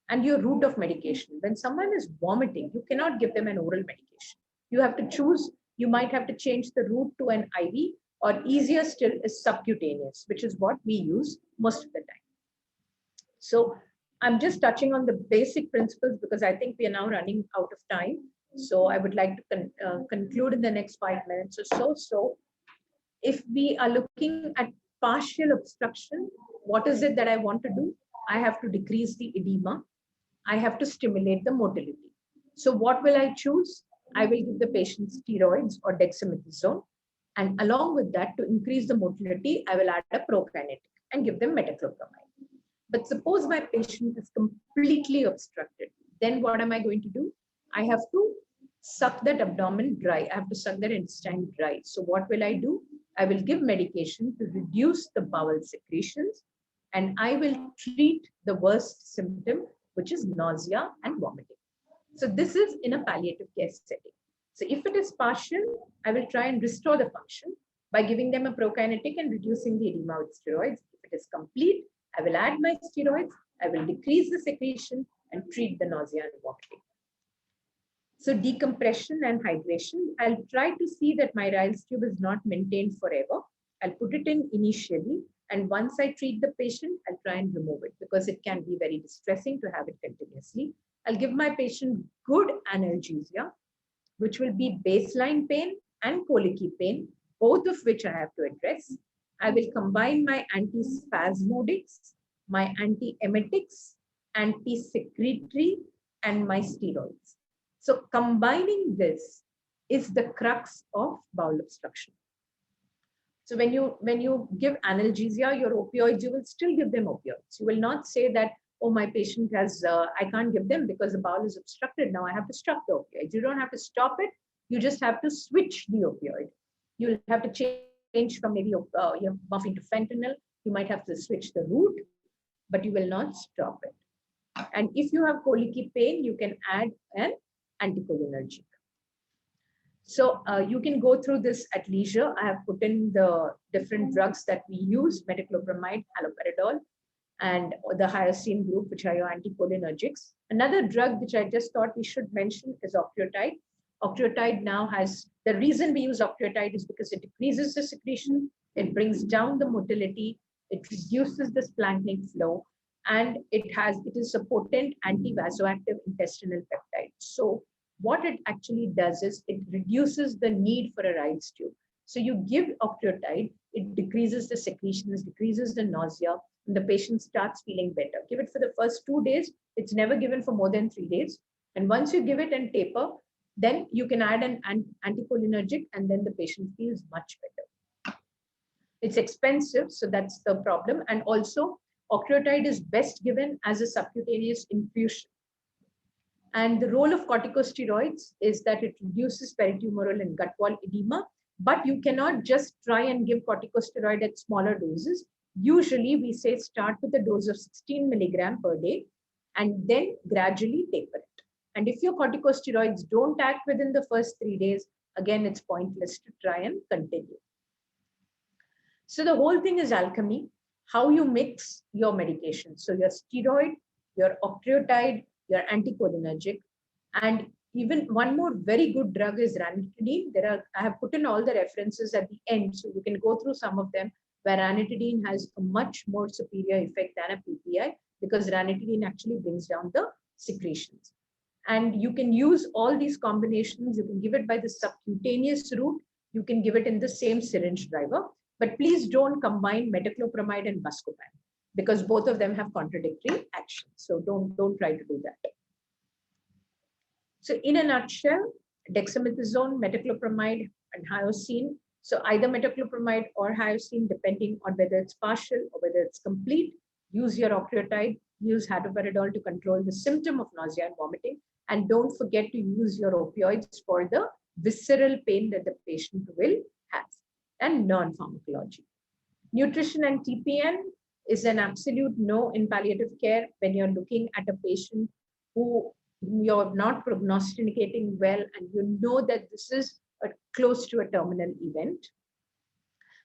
and your route of medication. When someone is vomiting, you cannot give them an oral medication. You have to choose, you might have to change the route to an IV, or easier still is subcutaneous, which is what we use most of the time. So I'm just touching on the basic principles because I think we are now running out of time. So I would like to conclude in the next 5 minutes or so. So if we are looking at partial obstruction, what is it that I want to do? I have to decrease the edema. I have to stimulate the motility. So what will I choose? I will give the patient steroids or dexamethasone. And along with that, to increase the motility, I will add a prokinetic and give them metoclopramide. But suppose my patient is completely obstructed. Then what am I going to do? I have to suck that abdomen dry. I have to suck that intestine dry. So what will I do? I will give medication to reduce the bowel secretions, and I will treat the worst symptom, which is nausea and vomiting. So this is in a palliative care setting. So if it is partial, I will try and restore the function by giving them a prokinetic and reducing the edema with steroids. If it is complete, I will add my steroids, I will decrease the secretion and treat the nausea and vomiting. So decompression and hydration, I'll try to see that my Ryle's tube is not maintained forever. I'll put it in initially, and once I treat the patient, I'll try and remove it because it can be very distressing to have it continuously. I'll give my patient good analgesia, which will be baseline pain and colicky pain, both of which I have to address. I will combine my antispasmodics, my antiemetics, anti-secretory, and my steroids. So combining this is the crux of bowel obstruction. So when you give analgesia, your opioids, you will still give them opioids. You will not say that, oh, my patient has, I can't give them because the bowel is obstructed. Now I have to stop the opioids. You don't have to stop it. You just have to switch the opioid. You'll have to change from maybe your morphine to fentanyl. You might have to switch the route, but you will not stop it. And if you have colicky pain, you can add an anticholinergic. So you can go through this at leisure. I have put in the different drugs that we use, metoclopramide, haloperidol, and the hyoscine group, which are your anticholinergics. Another drug which I just thought we should mention is octreotide. Octreotide now has, the reason we use octreotide is because it decreases the secretion, it brings down the motility, it reduces the splanchnic flow, and it is a potent anti-vasoactive intestinal peptide. So what it actually does is it reduces the need for a Ryle's tube. So you give octreotide, it decreases the secretions, decreases the nausea, and the patient starts feeling better. Give it for the first 2 days. It's never given for more than 3 days. And once you give it and taper, then you can add an anticholinergic, and then the patient feels much better. It's expensive, so that's the problem. And also, octreotide is best given as a subcutaneous infusion. And the role of corticosteroids is that it reduces peritumoral and gut wall edema, but you cannot just try and give corticosteroid at smaller doses. Usually we say start with a dose of 16 milligram per day and then gradually taper it. And if your corticosteroids don't act within the first 3 days, again, it's pointless to try and continue. So the whole thing is alchemy, how you mix your medication. So your steroid, your octreotide, your anticholinergic, and even one more very good drug is ranitidine. I have put in all the references at the end, so you can go through some of them, where ranitidine has a much more superior effect than a PPI because ranitidine actually brings down the secretions. And you can use all these combinations. You can give it by the subcutaneous route. You can give it in the same syringe driver. But please don't combine metoclopramide and buscopan. because both of them have contradictory actions. So don't try to do that. So in a nutshell, dexamethasone, metoclopramide, and hyoscine. So either metoclopramide or hyoscine, depending on whether it's partial or whether it's complete. Use your octreotide, use haloperidol to control the symptom of nausea and vomiting. And don't forget to use your opioids for the visceral pain that the patient will have, and non-pharmacology. Nutrition and TPN is an absolute no in palliative care when you're looking at a patient who you're not prognosticating well and you know that this is close to a terminal event.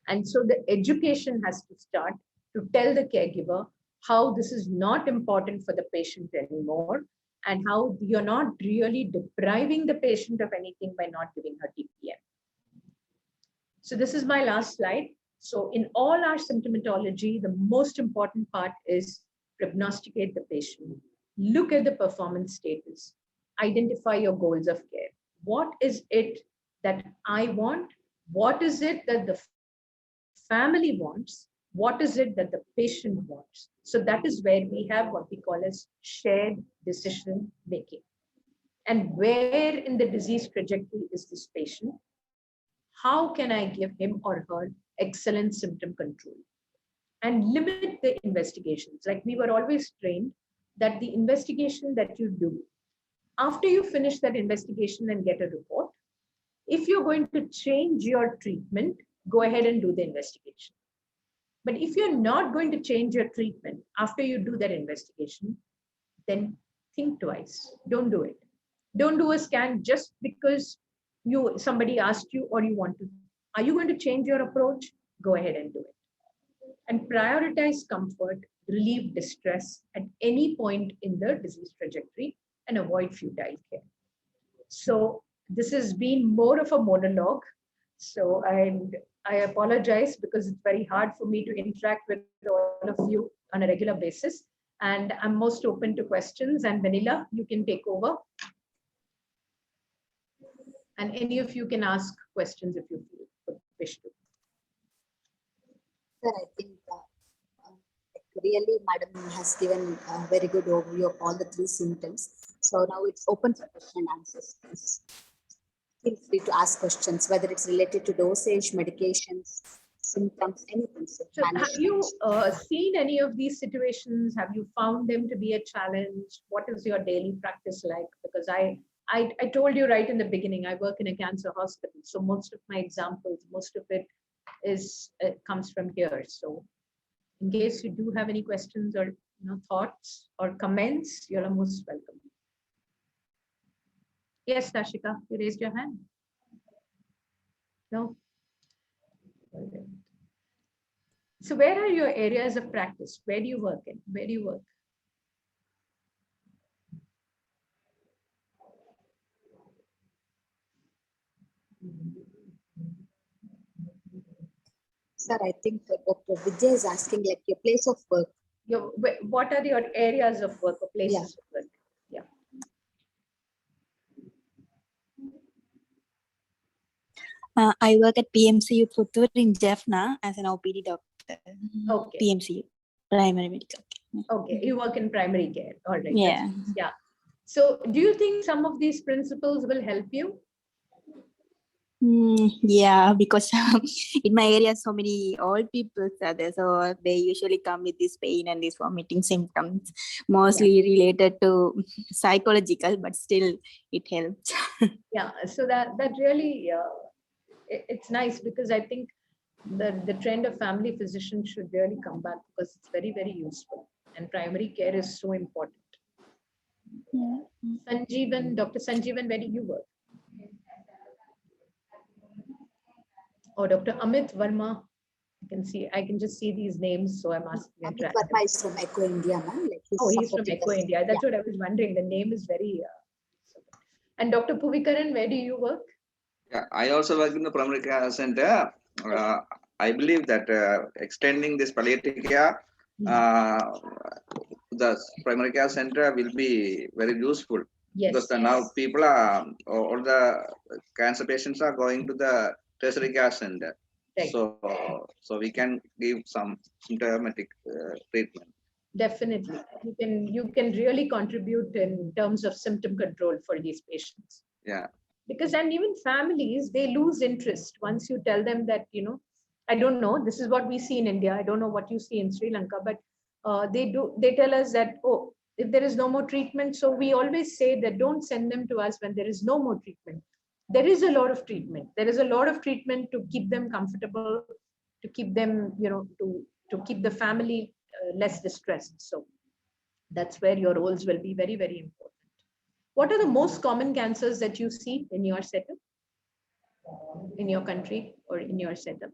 And so the education has to start to tell the caregiver how this is not important for the patient anymore, and how you're not really depriving the patient of anything by not giving her TPN. So this is my last slide. So in all our symptomatology, the most important part is prognosticate the patient. Look at the performance status. Identify your goals of care. What is it that I want? What is it that the family wants? What is it that the patient wants? So that is where we have what we call as shared decision making. And where in the disease trajectory is this patient? How can I give him or her excellent symptom control? And limit the investigations. Like we were always trained that the investigation that you do, after you finish that investigation and get a report, if you're going to change your treatment, go ahead and do the investigation. But if you're not going to change your treatment after you do that investigation, then think twice. Don't do it. Don't do a scan just because somebody asked you or you want to. Are you going to change your approach? Go ahead and do it. And prioritize comfort, relieve distress at any point in the disease trajectory, and avoid futile care. So this has been more of a monologue. So I apologize because it's very hard for me to interact with all of you on a regular basis. And I'm most open to questions. And Vanilla, you can take over. And any of you can ask questions if you wish to. Sir, I think really Madam has given a very good overview of all the 3 symptoms. So now it's open for question and answers. Please feel free to ask questions, whether it's related to dosage, medications, symptoms, anything. So have you seen any of these situations? Have you found them to be a challenge? What is your daily practice like? Because I told you right in the beginning, I work in a cancer hospital. So most of my examples, most of it comes from here. So in case you do have any questions or thoughts or comments, you're most welcome. Yes, Tashika, you raised your hand. No? So where are your areas of practice? Where do you work in? Where do you work? Sir, I think Dr. Vidya is asking like your place of work. What are your areas of work or places of work? Yeah. I work at PMCU Puttur in Jaffna as an OPD doctor. Okay. PMCU, primary medical care. Okay, you work in primary care. All right. Yeah. Yeah. So do you think some of these principles will help you? Yeah, because in my area, so many old people are there, so they usually come with this pain and these vomiting symptoms, mostly related to psychological, but still it helps. Yeah, so that really, it's nice because I think the trend of family physicians should really come back because it's very, very useful and primary care is so important. Yeah. Sanjeevan, Dr. Sanjeevan, where do you work? Or Dr. Amit Verma, I can just see these names, so I'm asking. Amit Verma is from Echo India, ma'am. Like he's from Echo India. That's what I was wondering. The name is very. And Dr. Puvikaran, where do you work? Yeah, I also work in the primary care center. I believe that extending this palliative care, the primary care center will be very useful. Yes. Because now all the cancer patients are going to the tertiary care center. Right. So we can give some symptomatic treatment. Definitely. You can really contribute in terms of symptom control for these patients. Yeah. Because, and even families, they lose interest once you tell them that, I don't know, this is what we see in India. I don't know what you see in Sri Lanka, but they tell us that, oh, if there is no more treatment. So we always say that don't send them to us when there is no more treatment. There is a lot of treatment. There is a lot of treatment to keep them comfortable, to keep them, to keep the family less distressed. So that's where your roles will be very, very important. What are the most common cancers that you see in your setup, in your country or in your setup?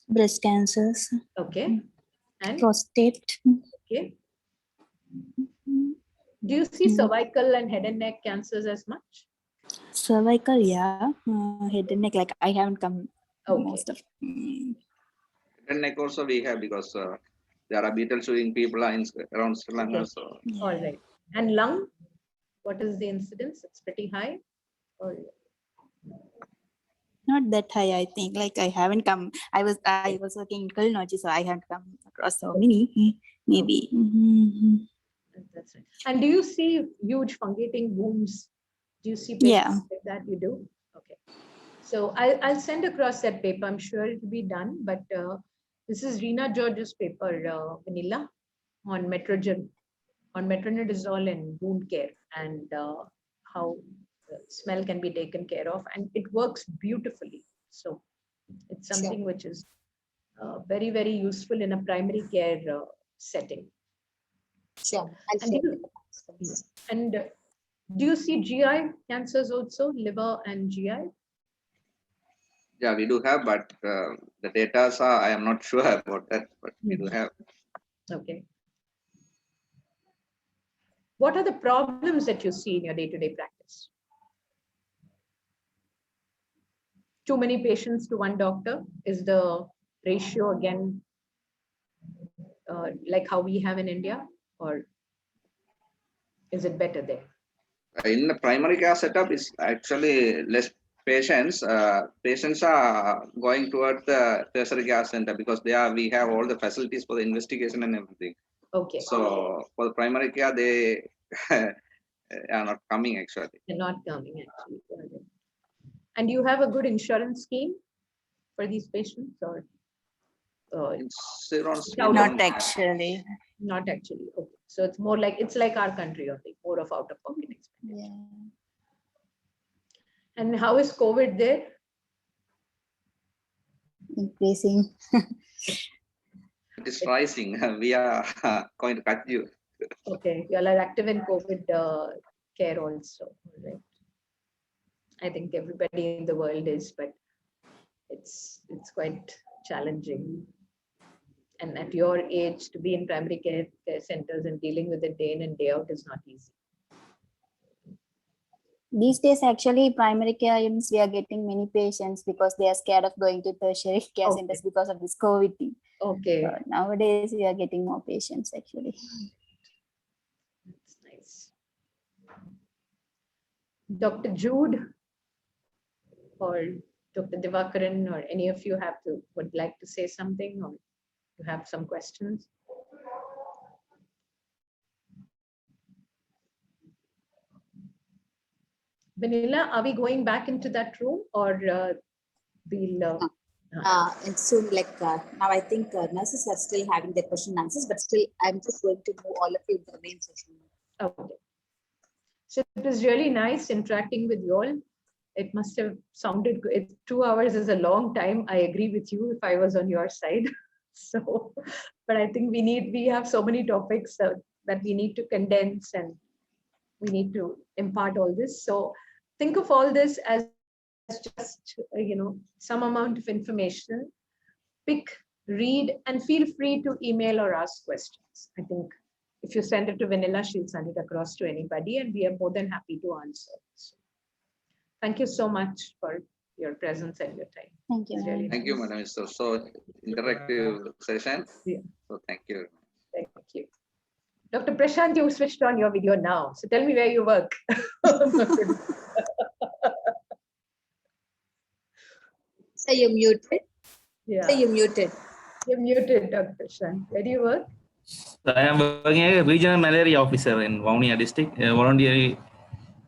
Breast cancers, Okay. And prostate. okay. Do you see cervical and head and neck cancers as much? Cervical, yeah. Head and neck, like I haven't come most of. Head and neck also we have, because there are beetle chewing people around Sri Lanka. Okay. So All right. And lung, what is the incidence? It's pretty high. Or Not that high, I think. Like I haven't come. I was working in culinology, so I haven't come across so many. Maybe. That's right. And do you see huge fungating wounds? Do you see patients like that? You do? Okay. So I'll send across that paper. I'm sure it will be done. But this is Rina George's paper, Vanilla, on metronidazole and wound care, and how smell can be taken care of. And it works beautifully. So it's something which is very, very useful in a primary care setting. Sure. And do you see GI cancers also, liver and GI? yeah, we do have, but the data are, I am not sure about that, but we do have. Okay. What are the problems that you see in your day-to-day practice? Too many patients to one doctor? Is the ratio again like how we have in India, or is it better there? In the primary care setup, is actually less patients. Patients are going towards the tertiary care center, because we have all the facilities for the investigation and everything. Okay. So for the primary care, they are not coming actually. They're not coming actually. And you have a good insurance scheme for these patients, or? Not actually. Not actually. Okay. So it's more like, it's like our country only, more of out-of-pocket expenditure. Yeah. And how is COVID there? Increasing. It is rising. We are going to cut you. Okay, you all are active in COVID care also, right? I think everybody in the world is, but it's quite challenging. And at your age, to be in primary care centers and dealing with it day in and day out is not easy. These days, actually, primary care units, we are getting many patients because they are scared of going to tertiary care centers because of this COVID thing. Okay. So nowadays, we are getting more patients actually. That's nice. Dr. Jude or Dr. Divakaran, or any of you would like to say something, or you have some questions? Vanilla, are we going back into that room, or we'll? And soon, like now, I think nurses are still having their question and answers, but still, I'm just going to move all of you to the main session. Okay. So it was really nice interacting with you all. It must have sounded good. 2 hours is a long time. I agree with you if I was on your side. So, but I think we have so many topics that we need to condense, and we need to impart all this. So think of all this as just, some amount of information. Pick, read, and feel free to email or ask questions. I think if you send it to Vanilla, she'll send it across to anybody, and we are more than happy to answer. So, thank you so much for your presence and your time. Thank you. Really Thank you, Madam. It's so interactive session. Yeah. So thank you. Thank you. Dr. Prashant, you switched on your video now. So tell me where you work. So you're muted. Yeah. So you muted. You're muted, Dr. Shan. Where do you work? So I am working as a regional malaria officer in Vavuniya district, voluntarily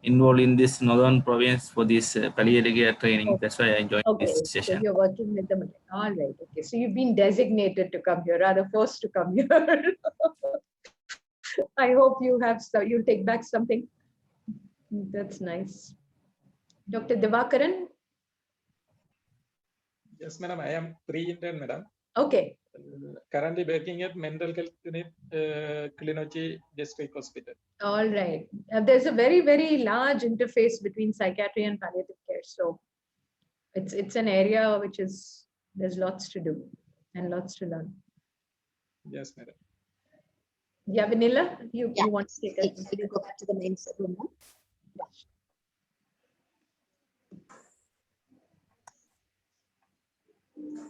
involved in this northern province for this palliative care training. Okay. That's why I joined Okay, this so session. you're working with them. All right. Okay, so you've been designated to come here, rather forced to come here. I hope you have. So you'll take back something. That's nice. Dr. Divakaran. Yes, madam. I am pre-intern, madam. Okay. Currently working at mental health unit, Kilinochchi District Hospital. All right. There's a very, very large interface between psychiatry and palliative care. So it's an area which is, there's lots to do and lots to learn. Yes, madam. Yeah, Vanilla, you want to take I it? will go back to the main room now. Yeah.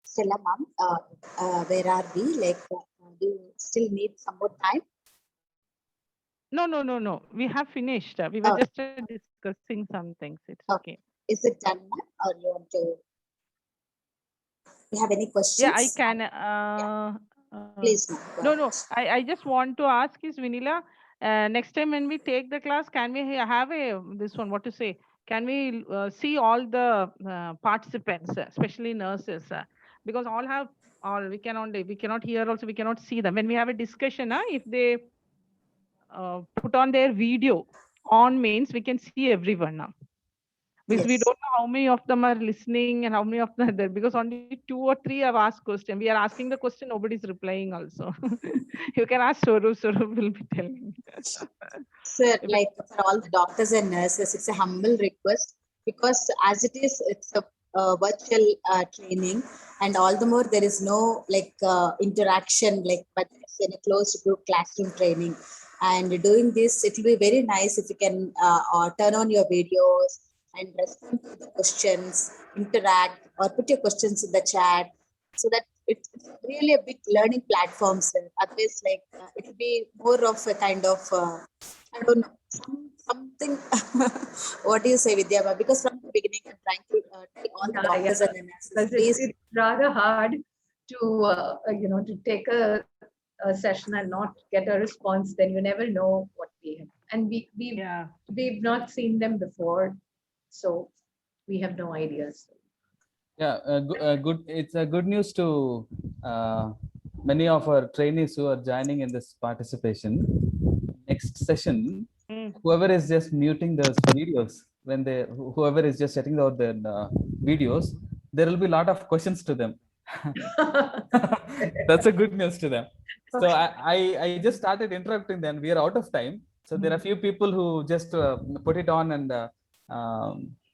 Stella, ma'am, where are we? Like, do you still need some more time? No. We have finished. We were Oh. just discussing some things. It's okay. Is it done, ma'am, or you want to? You have any questions? Yeah, I can. Please, ma'am. go No. ahead. I just want to ask is Vanilla. Next time when we take the class, can we have this one? What to say? Can we see all the participants, especially nurses, because we cannot hear also, we cannot see them. When we have a discussion, if they put on their video on means we can see everyone now. Because we Yes. don't know how many of them are listening and how many of them are there, because only 2 or 3 have asked question. We are asking the question, nobody's replying also. You can ask Swaroop will be telling. Sir, like for all the doctors and nurses, it's a humble request because as it is, it's a virtual training, and all the more there is no like interaction, like but it's in a closed group classroom training. And doing this, it will be very nice if you can turn on your videos and respond to the questions, interact, or put your questions in the chat, so that it's really a big learning platform, sir. Otherwise, like it will be more of a kind of I don't know, something. What do you say, Vidya? Because from the beginning, I'm trying to tell all the doctors and the nurses. Because Please, it's rather hard to to take a session and not get a response. Then you never know what we have, and we've not seen them before, so we have no ideas. Yeah, good. It's a good news to many of our trainees who are joining in this participation. Next session, whoever is just muting those videos, when whoever is just setting out their videos, there will be a lot of questions to them. That's a good news to them. So I just started interrupting them. We are out of time. So there are a few people who just put it on and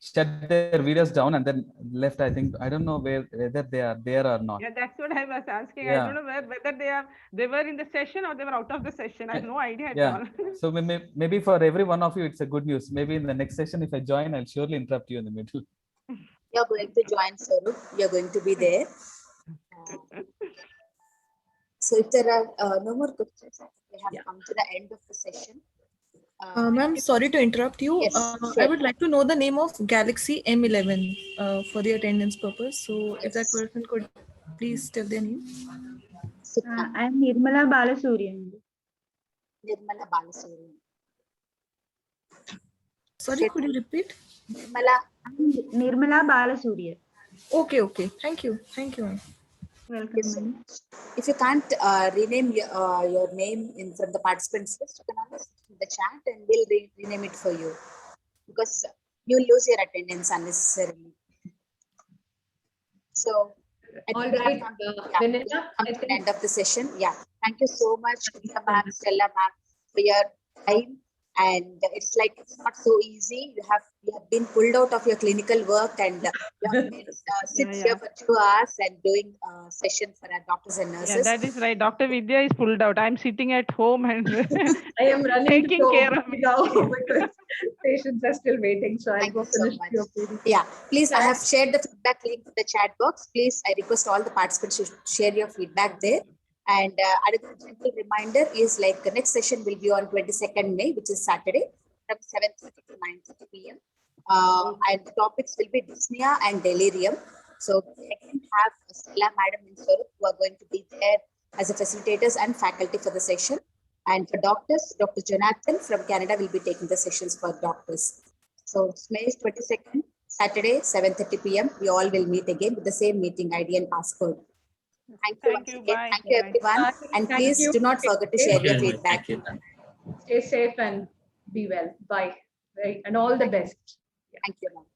shut their videos down and then left. I think I don't know whether they are there or not. Yeah, that's what I was asking. I Yeah. don't know whether they were in the session or they were out of the session. I have no idea at Yeah. all. So maybe for every one of you, it's a good news. Maybe in the next session, if I join, I'll surely interrupt you in the middle. You're going to join, Saru. You're going to be there. So if there are no more questions, we have come to the end of the session. Ma'am, sorry to interrupt you. Yes, I sure. would like to know the name of Galaxy M11 for the attendance purpose. So if that person could please tell their name. I am Nirmala Balasurian. Nirmala Balasurian. Sorry, could you repeat? Nirmala Balasurian. Okay. Thank you, ma'am. Welcome, ma'am. If you can't rename your name from the participants list, you can always in the chat and we'll rename it for you, because you lose your attendance unnecessarily. So I All think we right, have come, Vanilla, come to the end of the session. Yeah, thank you so much, Vanilla ma'am, Stella ma'am, for your time. And it's like it's not so easy. You have been pulled out of your clinical work and you have been sit here for 2 hours and doing session for our doctors and nurses. Yeah, that is right. Dr. Vidya is pulled out. I'm sitting at home and I am running taking care of me now because patients are still waiting. So I'll go finish your PD. Yeah, please, I have shared the feedback link in the chat box. Please, I request all the participants to share your feedback there. And another gentle reminder is like the next session will be on 22nd May, which is Saturday from 7:30 to 9:30 p.m. And the topics will be dyspnea and delirium. So I can have Stella Madam and Swarup who are going to be there as a facilitators and faculty for the session. And for doctors, Dr. Jonathan from Canada will be taking the sessions for doctors. So it's May 22nd, Saturday, 7:30 p.m. We all will meet again with the same meeting ID and passcode. Thank you. Bye. Thank you, everyone. And Thank please you. do not forget to share your feedback. Stay safe and be well. Bye. And all the best. Thank you, ma'am.